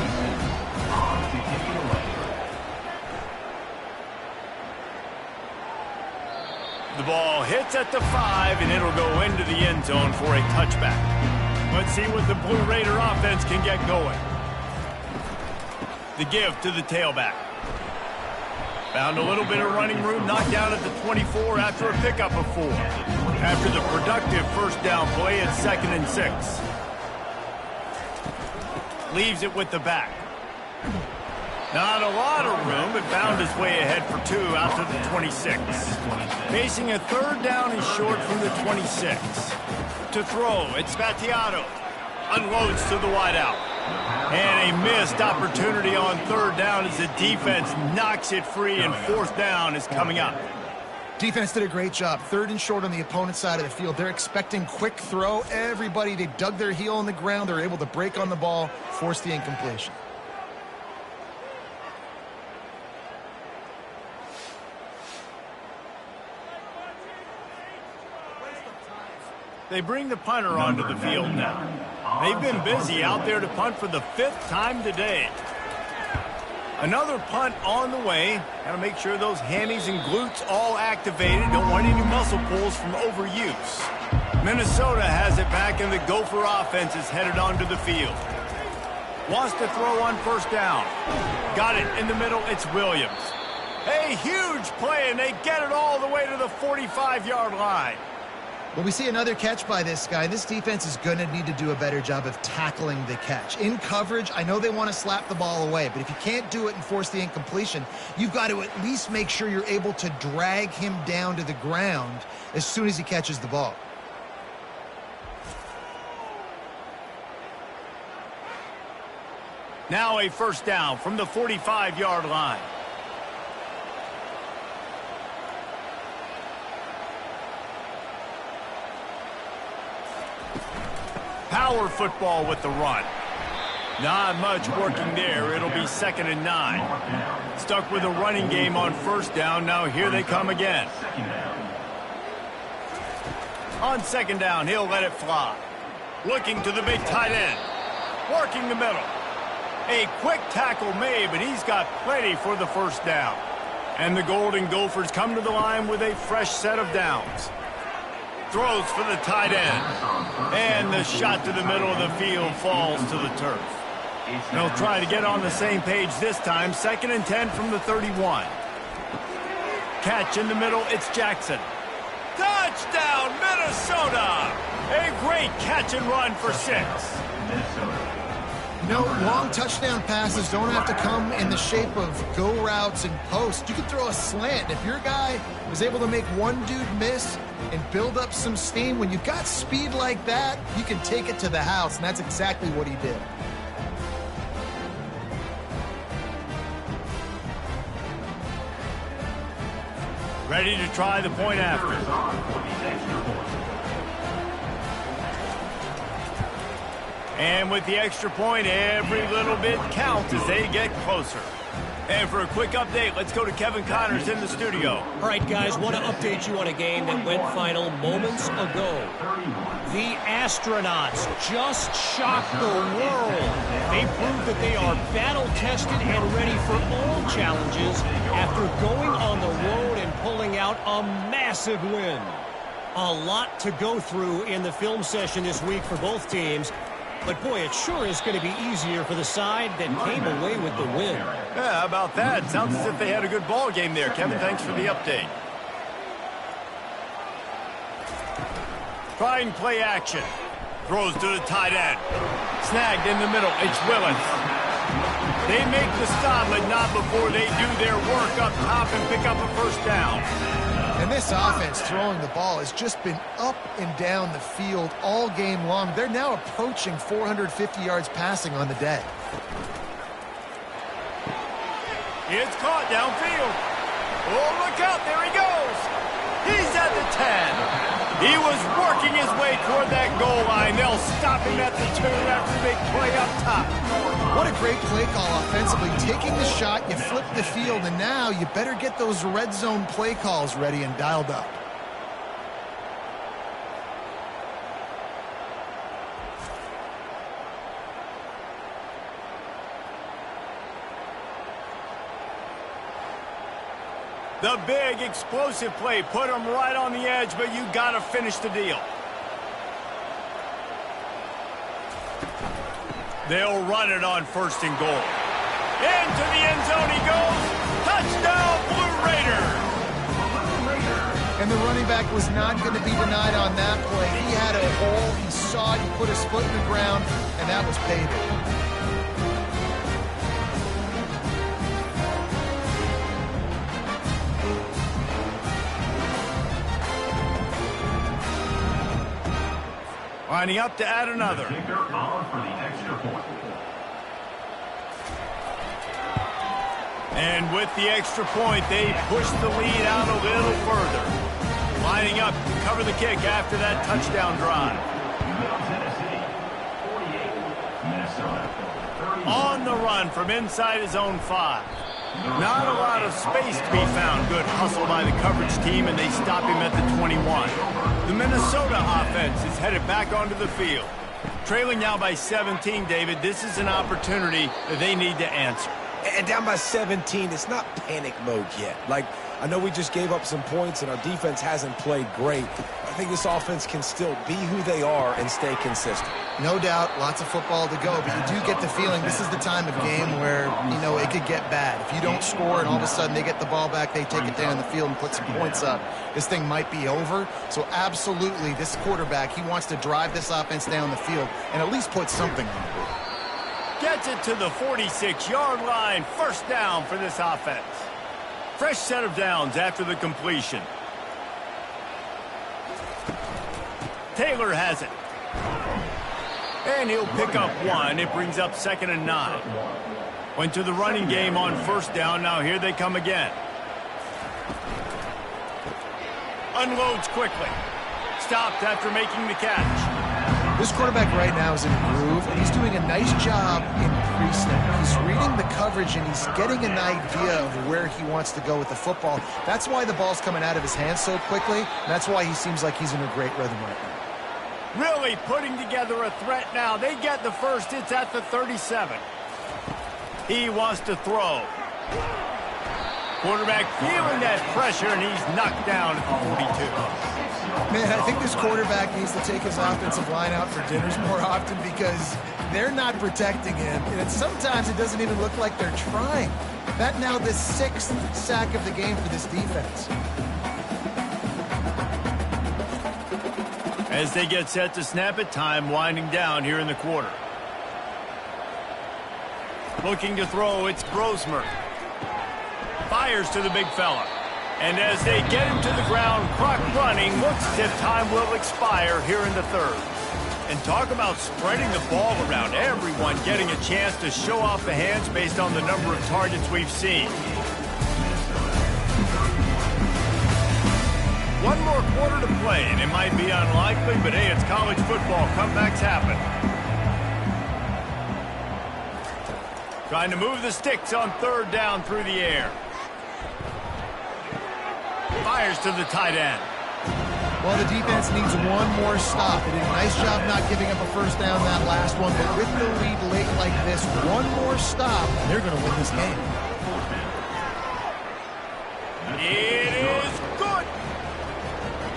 The ball hits at the 5, and it'll go into the end zone for a touchback. Let's see what the Blue Raider offense can get going. The give to the tailback. Found a little bit of running room, knocked down at the 24 after a pickup of 4. After the productive first down play, it's 2nd and 6. Leaves it with the back. Not a lot of room, but found his way ahead for 2 out to the 26. Facing a 3rd down and short from the 26. To throw, it's Spatiato. Unloads to the wideout. And a missed opportunity on 3rd down as the defense knocks it free, and 4th down is coming up. Defense did a great job. 3rd and short on the opponent's side of the field. They're expecting quick throw. Everybody, they dug their heel on the ground. They're able to break on the ball, force the incompletion. They bring the punter onto the field now. They've been busy out there to punt for the 5th time today. Another punt on the way. Got to make sure those hammies and glutes all activated. Don't want any muscle pulls from overuse. Minnesota has it back, and the Gopher offense is headed onto the field. Wants to throw on first down. Got it in the middle. It's Williams. A huge play, and they get it all the way to the 45-yard line. Well, we see another catch by this guy. This defense is going to need to do a better job of tackling the catch. In coverage, I know they want to slap the ball away, but if you can't do it and force the incompletion, you've got to at least make sure you're able to drag him down to the ground as soon as he catches the ball. Now a first down from the 45-yard line. Power football with the run. Not much working there. It'll be 2nd and 9. Stuck with a running game on first down. Now here they come again. On second down, he'll let it fly. Looking to the big tight end. Working the middle. A quick tackle made, but he's got plenty for the first down. And the Golden Gophers come to the line with a fresh set of downs. Throws for the tight end. And the shot to the middle of the field falls to the turf. They'll try to get on the same page this time. 2nd and 10 from the 31. Catch in the middle, it's Jackson. Touchdown, Minnesota! A great catch and run for 6. No, long touchdown passes don't have to come in the shape of go routes and posts. You can throw a slant. If your guy was able to make one dude miss and build up some steam, when you've got speed like that, you can take it to the house, and that's exactly what he did. Ready to try the point after. And with the extra point, every little bit counts as they get closer. And for a quick update, let's go to Kevin Connors in the studio. All right, guys, want to update you on a game that went final moments ago. The astronauts just shocked the world. They proved that they are battle-tested and ready for all challenges after going on the road and pulling out a massive win. A lot to go through in the film session this week for both teams. But, boy, it sure is going to be easier for the side that came away with the win. Yeah, how about that? Sounds as if they had a good ball game there. Kevin, thanks for the update. Trying play action. Throws to the tight end. Snagged in the middle. It's Willis. They make the stop, but not before they do their work up top and pick up a first down. And this offense throwing the ball has just been up and down the field all game long. They're now approaching 450 yards passing on the day. It's caught downfield. Oh, look out. There he goes. He's at the 10. He was working his way toward that goal line. They'll stop him at the 2 after the big play up top. What a great play call offensively. Taking the shot, you flip the field, and now you better get those red zone play calls ready and dialed up. The big explosive play put him right on the edge, but you got to finish the deal. They'll run it on 1st and goal. Into the end zone he goes. Touchdown, Blue Raiders. And the running back was not going to be denied on that play. He had a hole. He saw it. He put his foot in the ground, and that was payday. Lining up to add another. And with the extra point, they push the lead out a little further. Lining up to cover the kick after that touchdown drive. On the run from inside his own 5. Not a lot of space to be found. Good hustle by the coverage team, and they stop him at the 21. The Minnesota offense is headed back onto the field. Trailing now by 17, David. This is an opportunity that they need to answer. And down by 17, it's not panic mode yet. Like, I know we just gave up some points and our defense hasn't played great. I think this offense can still be who they are and stay consistent. No doubt, lots of football to go, but you do get the feeling this is the time of game where, you know, it could get bad. If you don't score and all of a sudden they get the ball back, they take it down the field and put some points up, this thing might be over. So absolutely, this quarterback, he wants to drive this offense down the field and at least put something on the board. Gets it to the 46-yard line. First down for this offense. Fresh set of downs after the completion. Taylor has it. And he'll pick up 1. It brings up 2nd and 9. Went to the running game on 1st down. Now here they come again. Unloads quickly. Stopped after making the catch. This quarterback right now is in a groove, and he's doing a nice job in pre-snap. He's reading the coverage, and he's getting an idea of where he wants to go with the football. That's why the ball's coming out of his hands so quickly, and that's why he seems like he's in a great rhythm right now. Really putting together a threat now. They get the first. It's at the 37. He wants to throw. Quarterback feeling that pressure, and he's knocked down at the 42. Man, I think this quarterback needs to take his offensive line out for dinners more often because they're not protecting him. And sometimes it doesn't even look like they're trying. That now the 6th sack of the game for this defense. As they get set to snap it, time winding down here in the quarter. Looking to throw, it's Grosmer. Fires to the big fella. And as they get him to the ground, clock running, looks as if time will expire here in the 3rd. And talk about spreading the ball around. Everyone getting a chance to show off the hands based on the number of targets we've seen. One more quarter to play, and it might be unlikely, but hey, it's college football. Comebacks happen. Trying to move the sticks on 3rd down through the air. Fires to the tight end. Well, the defense needs one more stop. They did a nice job not giving up a first down that last one, but with the lead late like this, one more stop, and they're going to win this game. It is good.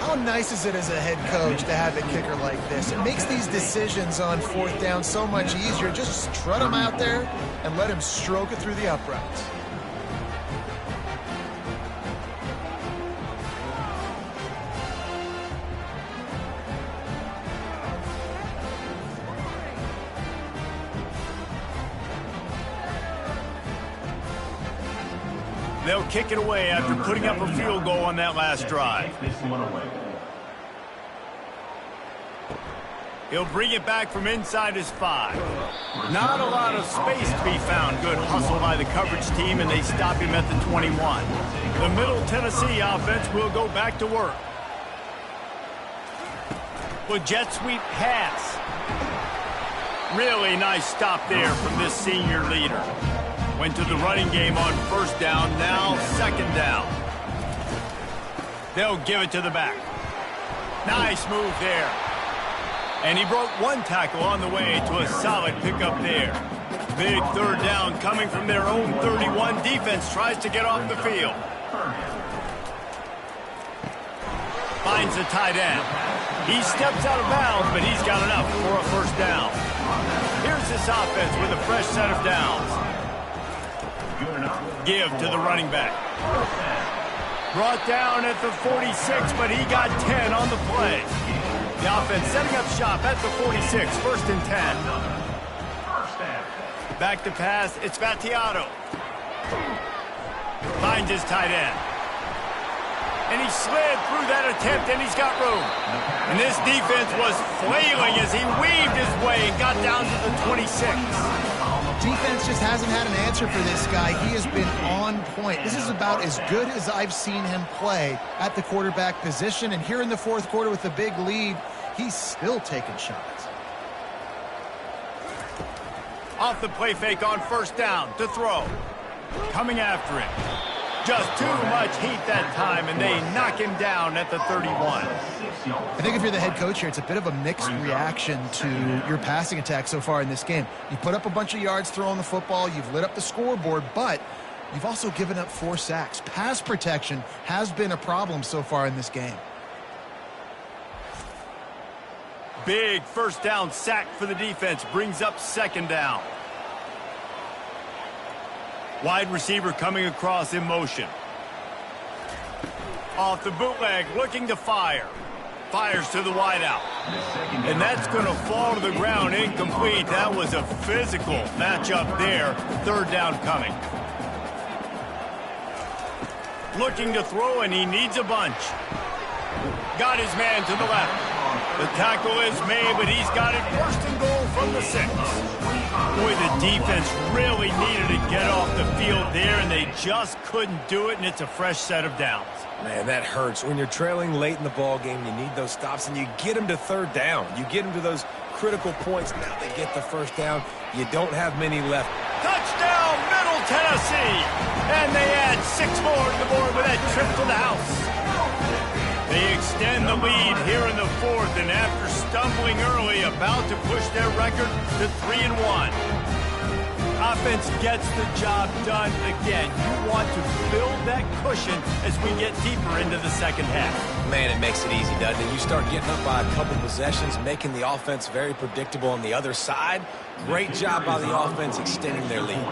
How nice is it as a head coach to have a kicker like this? It makes these decisions on 4th down so much easier. Just strut him out there and let him stroke it through the uprights. They'll kick it away after putting up a field goal on that last drive. He'll bring it back from inside his 5. Not a lot of space to be found. Good hustle by the coverage team, and they stop him at the 21. The Middle Tennessee offense will go back to work. With jet sweep pass. Really nice stop there from this senior leader. Went to the running game on 1st down, now 2nd down. They'll give it to the back. Nice move there. And he broke one tackle on the way to a solid pickup there. Big 3rd down coming from their own 31. Defense tries to get off the field. Finds the tight end. He steps out of bounds, but he's got enough for a 1st down. Here's this offense with a fresh set of downs. Give to the running back. Brought down at the 46, but he got 10 on the play. The offense setting up shop at the 46, 1st and 10. Back to pass, it's Vattiato. Finds his tight end. And he slid through that attempt, and he's got room. And this defense was flailing as he weaved his way and got down to the 26. Defense just hasn't had an answer for this guy. He has been on point. This is about as good as I've seen him play at the quarterback position. And here in the 4th quarter with the big lead, he's still taking shots. Off the play fake on 1st down to throw. Coming after it. Just too much heat that time, and they knock him down at the 31. I think if you're the head coach here, it's a bit of a mixed reaction to your passing attack so far in this game. You put up a bunch of yards throwing the football, you've lit up the scoreboard, but you've also given up 4 sacks. Pass protection has been a problem so far in this game. Big 1st down sack for the defense, brings up 2nd down. Wide receiver coming across in motion. Off the bootleg, looking to fire. Fires to the wideout. And that's going to fall to the ground incomplete. That was a physical matchup there. 3rd down coming. Looking to throw, and he needs a bunch. Got his man to the left. The tackle is made, but he's got it 1st and goal from the 6. Boy, the defense really needed to get off the field there, and they just couldn't do it, and it's a fresh set of downs. Man, that hurts. When you're trailing late in the ball game, you need those stops, and you get them to 3rd down. You get them to those critical points. Now they get the first down. You don't have many left. Touchdown, Middle Tennessee! And they add 6 more to the board with that trip to the house. They extend the lead here in the 4th, and after stumbling early, about to push their record to 3-1. Offense gets the job done again. You want to build that cushion as we get deeper into the second half. Man, it makes it easy, doesn't it? You start getting up by a couple possessions, making the offense very predictable on the other side. Great job by the offense extending their lead.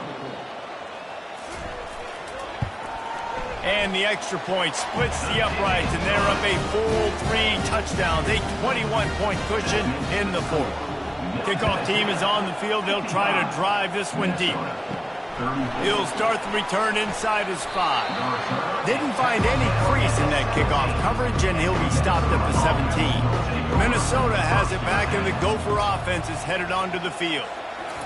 And the extra point splits the uprights, and they're up a full 3 touchdowns, a 21-point cushion in the 4th. Kickoff team is on the field. They'll try to drive this one deep. He'll start the return inside his 5. Didn't find any crease in that kickoff coverage, and he'll be stopped at the 17. Minnesota has it back, and the Gopher offense is headed onto the field.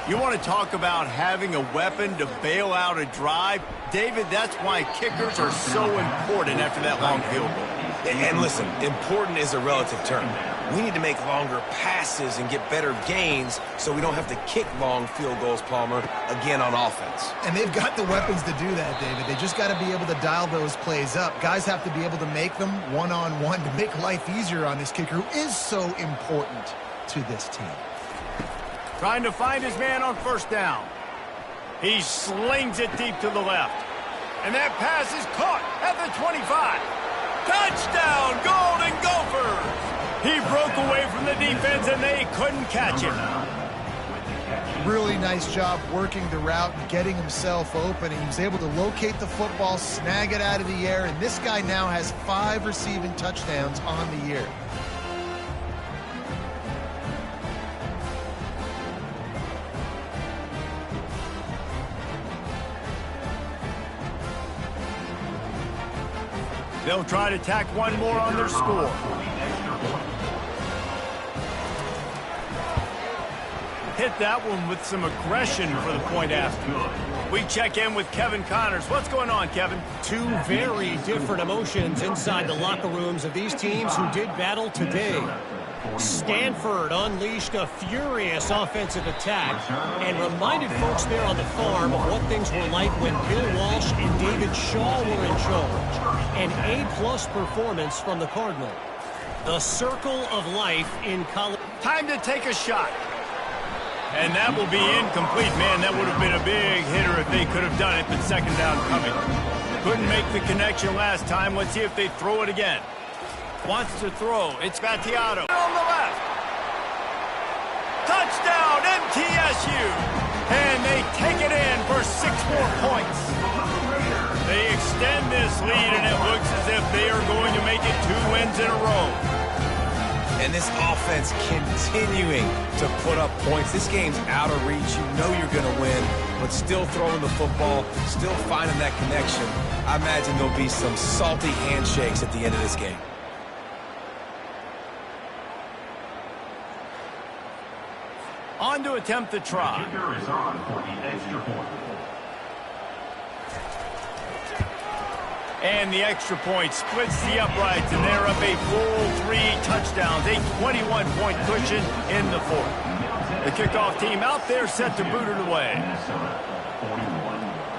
You want to talk about having a weapon to bail out a drive? David, that's why kickers are so important after that long field goal. And listen, important is a relative term. We need to make longer passes and get better gains so we don't have to kick long field goals, Palmer, again on offense. And they've got the weapons to do that, David. They just got to be able to dial those plays up. Guys have to be able to make them one-on-one to make life easier on this kicker, who is so important to this team. Trying to find his man on first down. He slings it deep to the left. And that pass is caught at the 25. Touchdown, Golden Gophers! He broke away from the defense, and they couldn't catch him. Really nice job working the route and getting himself open. He was able to locate the football, snag it out of the air, and this guy now has 5 receiving touchdowns on the year. They'll try to tack one more on their score. Hit that one with some aggression for the point after. We check in with Kevin Connors. What's going on, Kevin? 2 very different emotions inside the locker rooms of these teams who did battle today. Stanford unleashed a furious offensive attack and reminded folks there on the farm of what things were like when Bill Walsh and David Shaw were in charge. An A-plus performance from the Cardinal. The circle of life in college. Time to take a shot. And that will be incomplete. Man, that would have been a big hitter if they could have done it, but second down coming. Couldn't make the connection last time. Let's see if they throw it again. Wants to throw. It's Battiato on the left. Touchdown, MTSU. And they take it in for 6 more points. They extend this lead, and it looks as if they are going to make it 2 wins in a row. And this offense continuing to put up points. This game's out of reach. You know you're going to win, but still throwing the football, still finding that connection. I imagine there'll be some salty handshakes at the end of this game. On to attempt the try. Kicker is on for the extra point. And the extra point splits the uprights, and they're up a full 3 touchdowns, a 21-point cushion in the 4th. The kickoff team out there set to boot it away.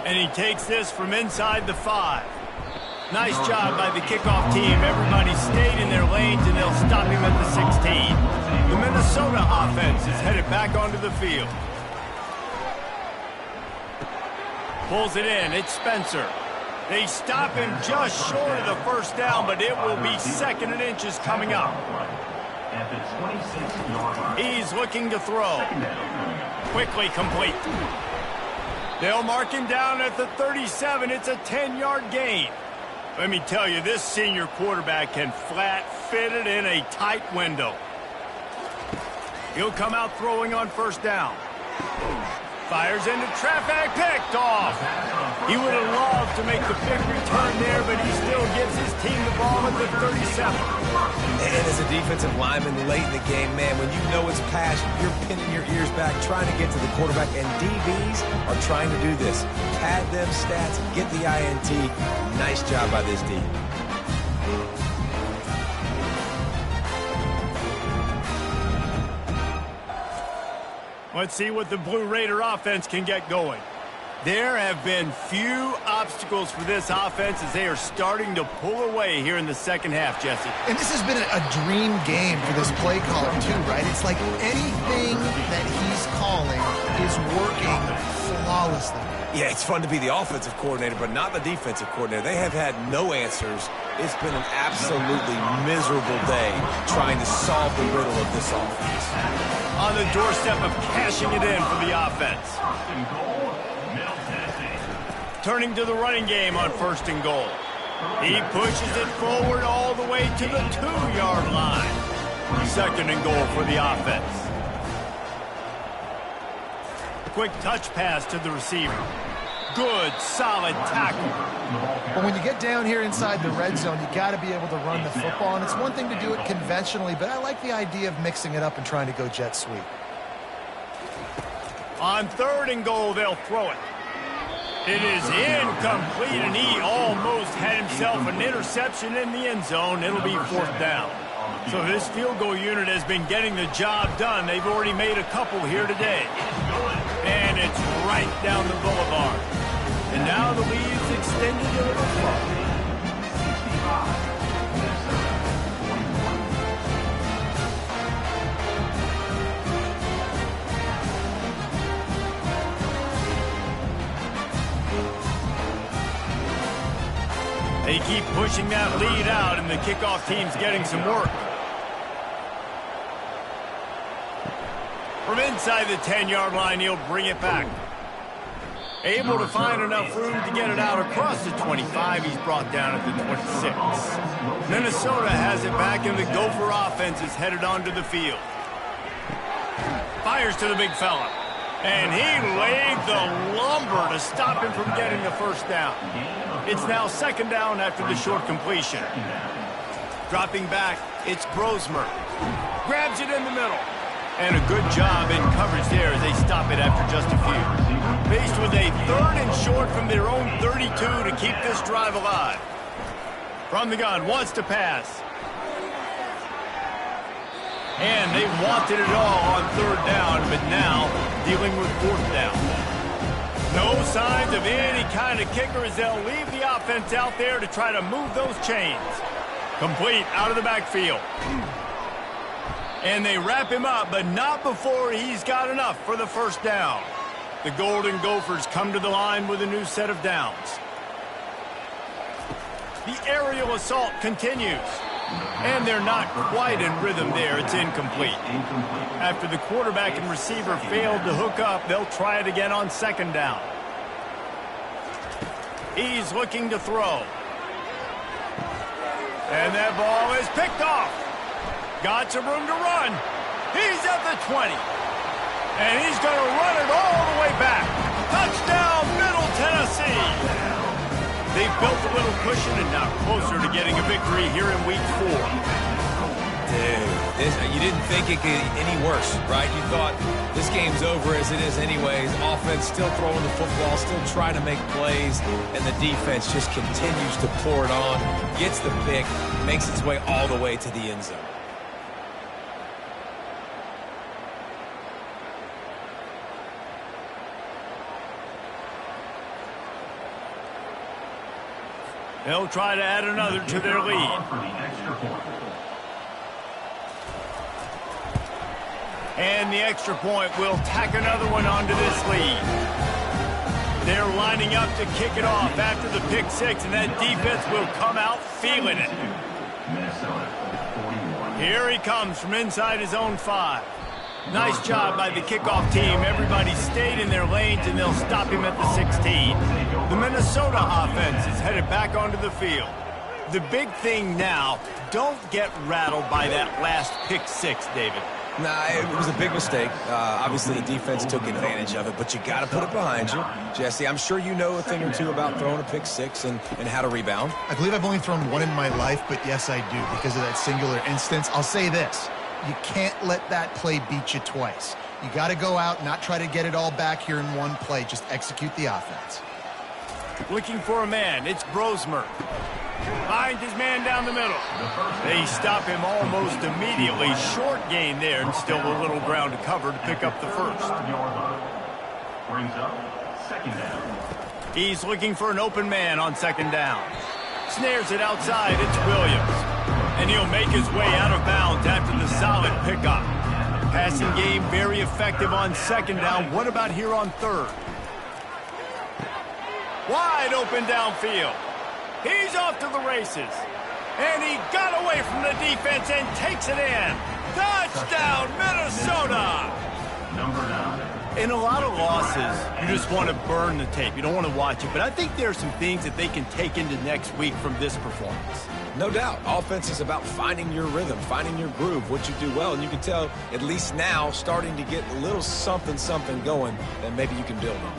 And he takes this from inside the 5. Nice job by the kickoff team. Everybody stayed in their lanes, and they'll stop him at the 16. The Minnesota offense is headed back onto the field. Pulls it in. It's Spencer. They stop him just short of the first down, but it will be 2nd and inches coming up. At the 26-yard line. He's looking to throw. Quickly complete. They'll mark him down at the 37. It's a 10-yard gain. Let me tell you, this senior quarterback can flat fit it in a tight window. He'll come out throwing on first down. Fires into traffic, picked off. He would have loved to make the big return there, but he still gives his team the ball at the 37. And as a defensive lineman late in the game, man, when you know it's passed, you're pinning your ears back, trying to get to the quarterback, and DBs are trying to do this. Pad them stats, get the INT. Nice job by this D. Let's see what the Blue Raider offense can get going. There have been few obstacles for this offense as they are starting to pull away here in the second half, Jesse. And this has been a dream game for this play caller, too, right? It's like anything that he's calling is working flawlessly. Yeah, it's fun to be the offensive coordinator, but not the defensive coordinator. They have had no answers. It's been an absolutely miserable day trying to solve the riddle of this offense. On the doorstep of cashing it in for the offense. Turning to the running game on 1st and goal. He pushes it forward all the way to the 2-yard line. 2nd and goal for the offense. Quick touch pass to the receiver. Good, solid tackle. But when you get down here inside the red zone, you got to be able to run the football. And it's one thing to do it conventionally, but I like the idea of mixing it up and trying to go jet sweep. On 3rd and goal, they'll throw it. It is incomplete, and he almost had himself an interception in the end zone. It'll be 4th down. So this field goal unit has been getting the job done. They've already made a couple here today. And it's right down the boulevard. And now the lead's extended a little far. They keep pushing that lead out, and the kickoff team's getting some work. From inside the 10-yard line, he'll bring it back. Able to find enough room to get it out across the 25. He's brought down at the 26. Minnesota has it back, and the Gopher offense is headed onto the field. Fires to the big fella. And he laid the lumber to stop him from getting the 1st down. It's now 2nd down after the short completion. Dropping back, it's Grosmer. Grabs it in the middle. And a good job in coverage there as they stop it after just a few. Faced with a 3rd and short from their own 32 to keep this drive alive. From the gun, wants to pass. And they wanted it all on 3rd down, but now dealing with 4th down. No signs of any kind of kicker as they'll leave the offense out there to try to move those chains. Complete out of the backfield. And they wrap him up, but not before he's got enough for the 1st down. The Golden Gophers come to the line with a new set of downs. The aerial assault continues. And they're not quite in rhythm there. It's incomplete. After the quarterback and receiver failed to hook up, they'll try it again on 2nd down. He's looking to throw. And that ball is picked off. Got some room to run. He's at the 20. And he's going to run it all the way back. Touchdown, Middle Tennessee. They've built a little cushion and now closer to getting a victory here in Week 4. Dude, you didn't think it could get any worse, right? You thought this game's over as it is anyways. Offense still throwing the football, still trying to make plays, and the defense just continues to pour it on, gets the pick, makes its way all the way to the end zone. They'll try to add another to their lead. And the extra point will tack another one onto this lead. They're lining up to kick it off after the pick 6, and that defense will come out feeling it. Here he comes from inside his own 5. Nice job by the kickoff team. Everybody stayed in their lanes, and they'll stop him at the 16. The Minnesota offense is headed back onto the field. The big thing now, don't get rattled by that last pick 6, David. Nah, it was a big mistake. Obviously, the defense took advantage of it, but you got to put it behind you. Jesse, I'm sure you know a thing or two about throwing a pick 6 and how to rebound. I believe I've only thrown one in my life, but yes, I do because of that singular instance. I'll say this. You can't let that play beat you twice. You got to go out, not try to get it all back here in one play. Just execute the offense. Looking for a man. It's Brosmer. Finds his man down the middle. They stop him almost immediately. Short gain there, and still a little ground to cover to pick up the first. Brings up second down. He's looking for an open man on second down. Snares it outside. It's Williams. And he'll make his way out of bounds after the solid pickup. Passing game very effective on second down. What about here on third? Wide open downfield. He's off to the races. And he got away from the defense and takes it in. Touchdown, Minnesota! Number 9. In a lot of losses, you just want to burn the tape. You don't want to watch it. But I think there are some things that they can take into next week from this performance. No doubt. Offense is about finding your rhythm, finding your groove, what you do well. And you can tell, at least now, starting to get a little something going that maybe you can build on.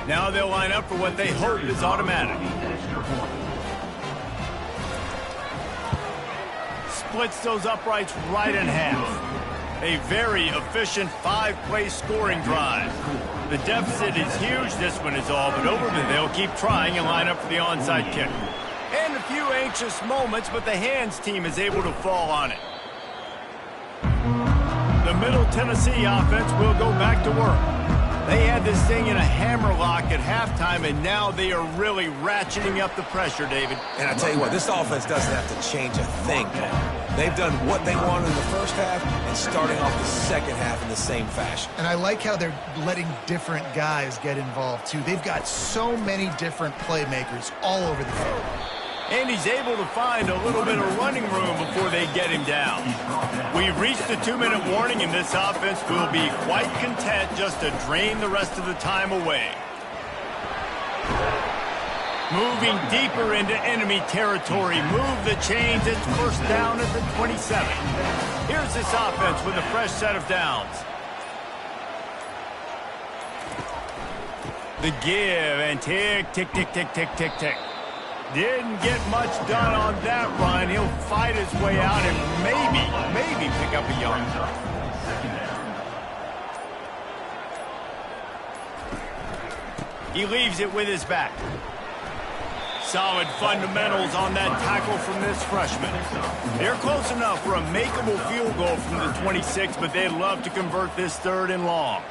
Now they'll line up for what they hope is automatic. Splits those uprights right in half. A very efficient 5-play scoring drive. The deficit is huge. This one is all but over, but they'll keep trying and line up for the onside kick. And a few anxious moments, but the hands team is able to fall on it. The Middle Tennessee offense will go back to work. They had this thing in a hammerlock at halftime, and now they are really ratcheting up the pressure, David. And I tell you what, this offense doesn't have to change a thing. They've done what they wanted in the first half and starting off the second half in the same fashion. And I like how they're letting different guys get involved, too. They've got so many different playmakers all over the field. And he's able to find a little bit of running room before they get him down. We've reached the 2-minute warning, and this offense will be quite content just to drain the rest of the time away. Moving deeper into enemy territory. Move the chains. It's first down at the 27. Here's this offense with a fresh set of downs. The give and tick, tick, tick, tick, tick, tick, tick. Didn't get much done on that run. He'll fight his way out and maybe pick up a yard. He leaves it with his back. Solid fundamentals on that tackle from this freshman. They're close enough for a makeable field goal from the 26, but they'd love to convert this third and long.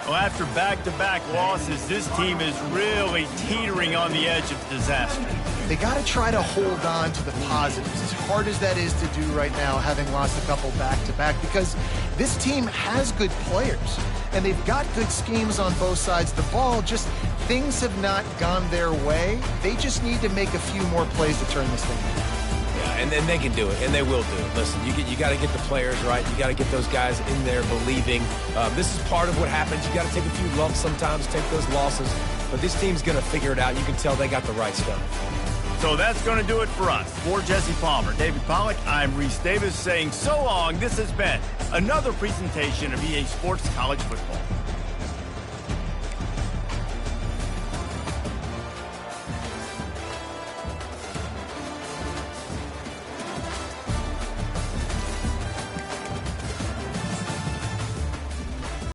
Well, after back-to-back losses, this team is really teetering on the edge of disaster. They got to try to hold on to the positives, as hard as that is to do right now, having lost a couple back-to-back, because this team has good players, and they've got good schemes on both sides of the ball. Just things have not gone their way. They just need to make a few more plays to turn this thing around. And then they can do it, and they will do it. Listen, you got to get the players right. You got to get those guys in there believing. This is part of what happens. You got to take a few lumps sometimes, take those losses. But this team's going to figure it out. You can tell they got the right stuff. So that's going to do it for us. For Jesse Palmer, David Pollack, I'm Reese Davis saying so long. This has been another presentation of EA Sports College Football.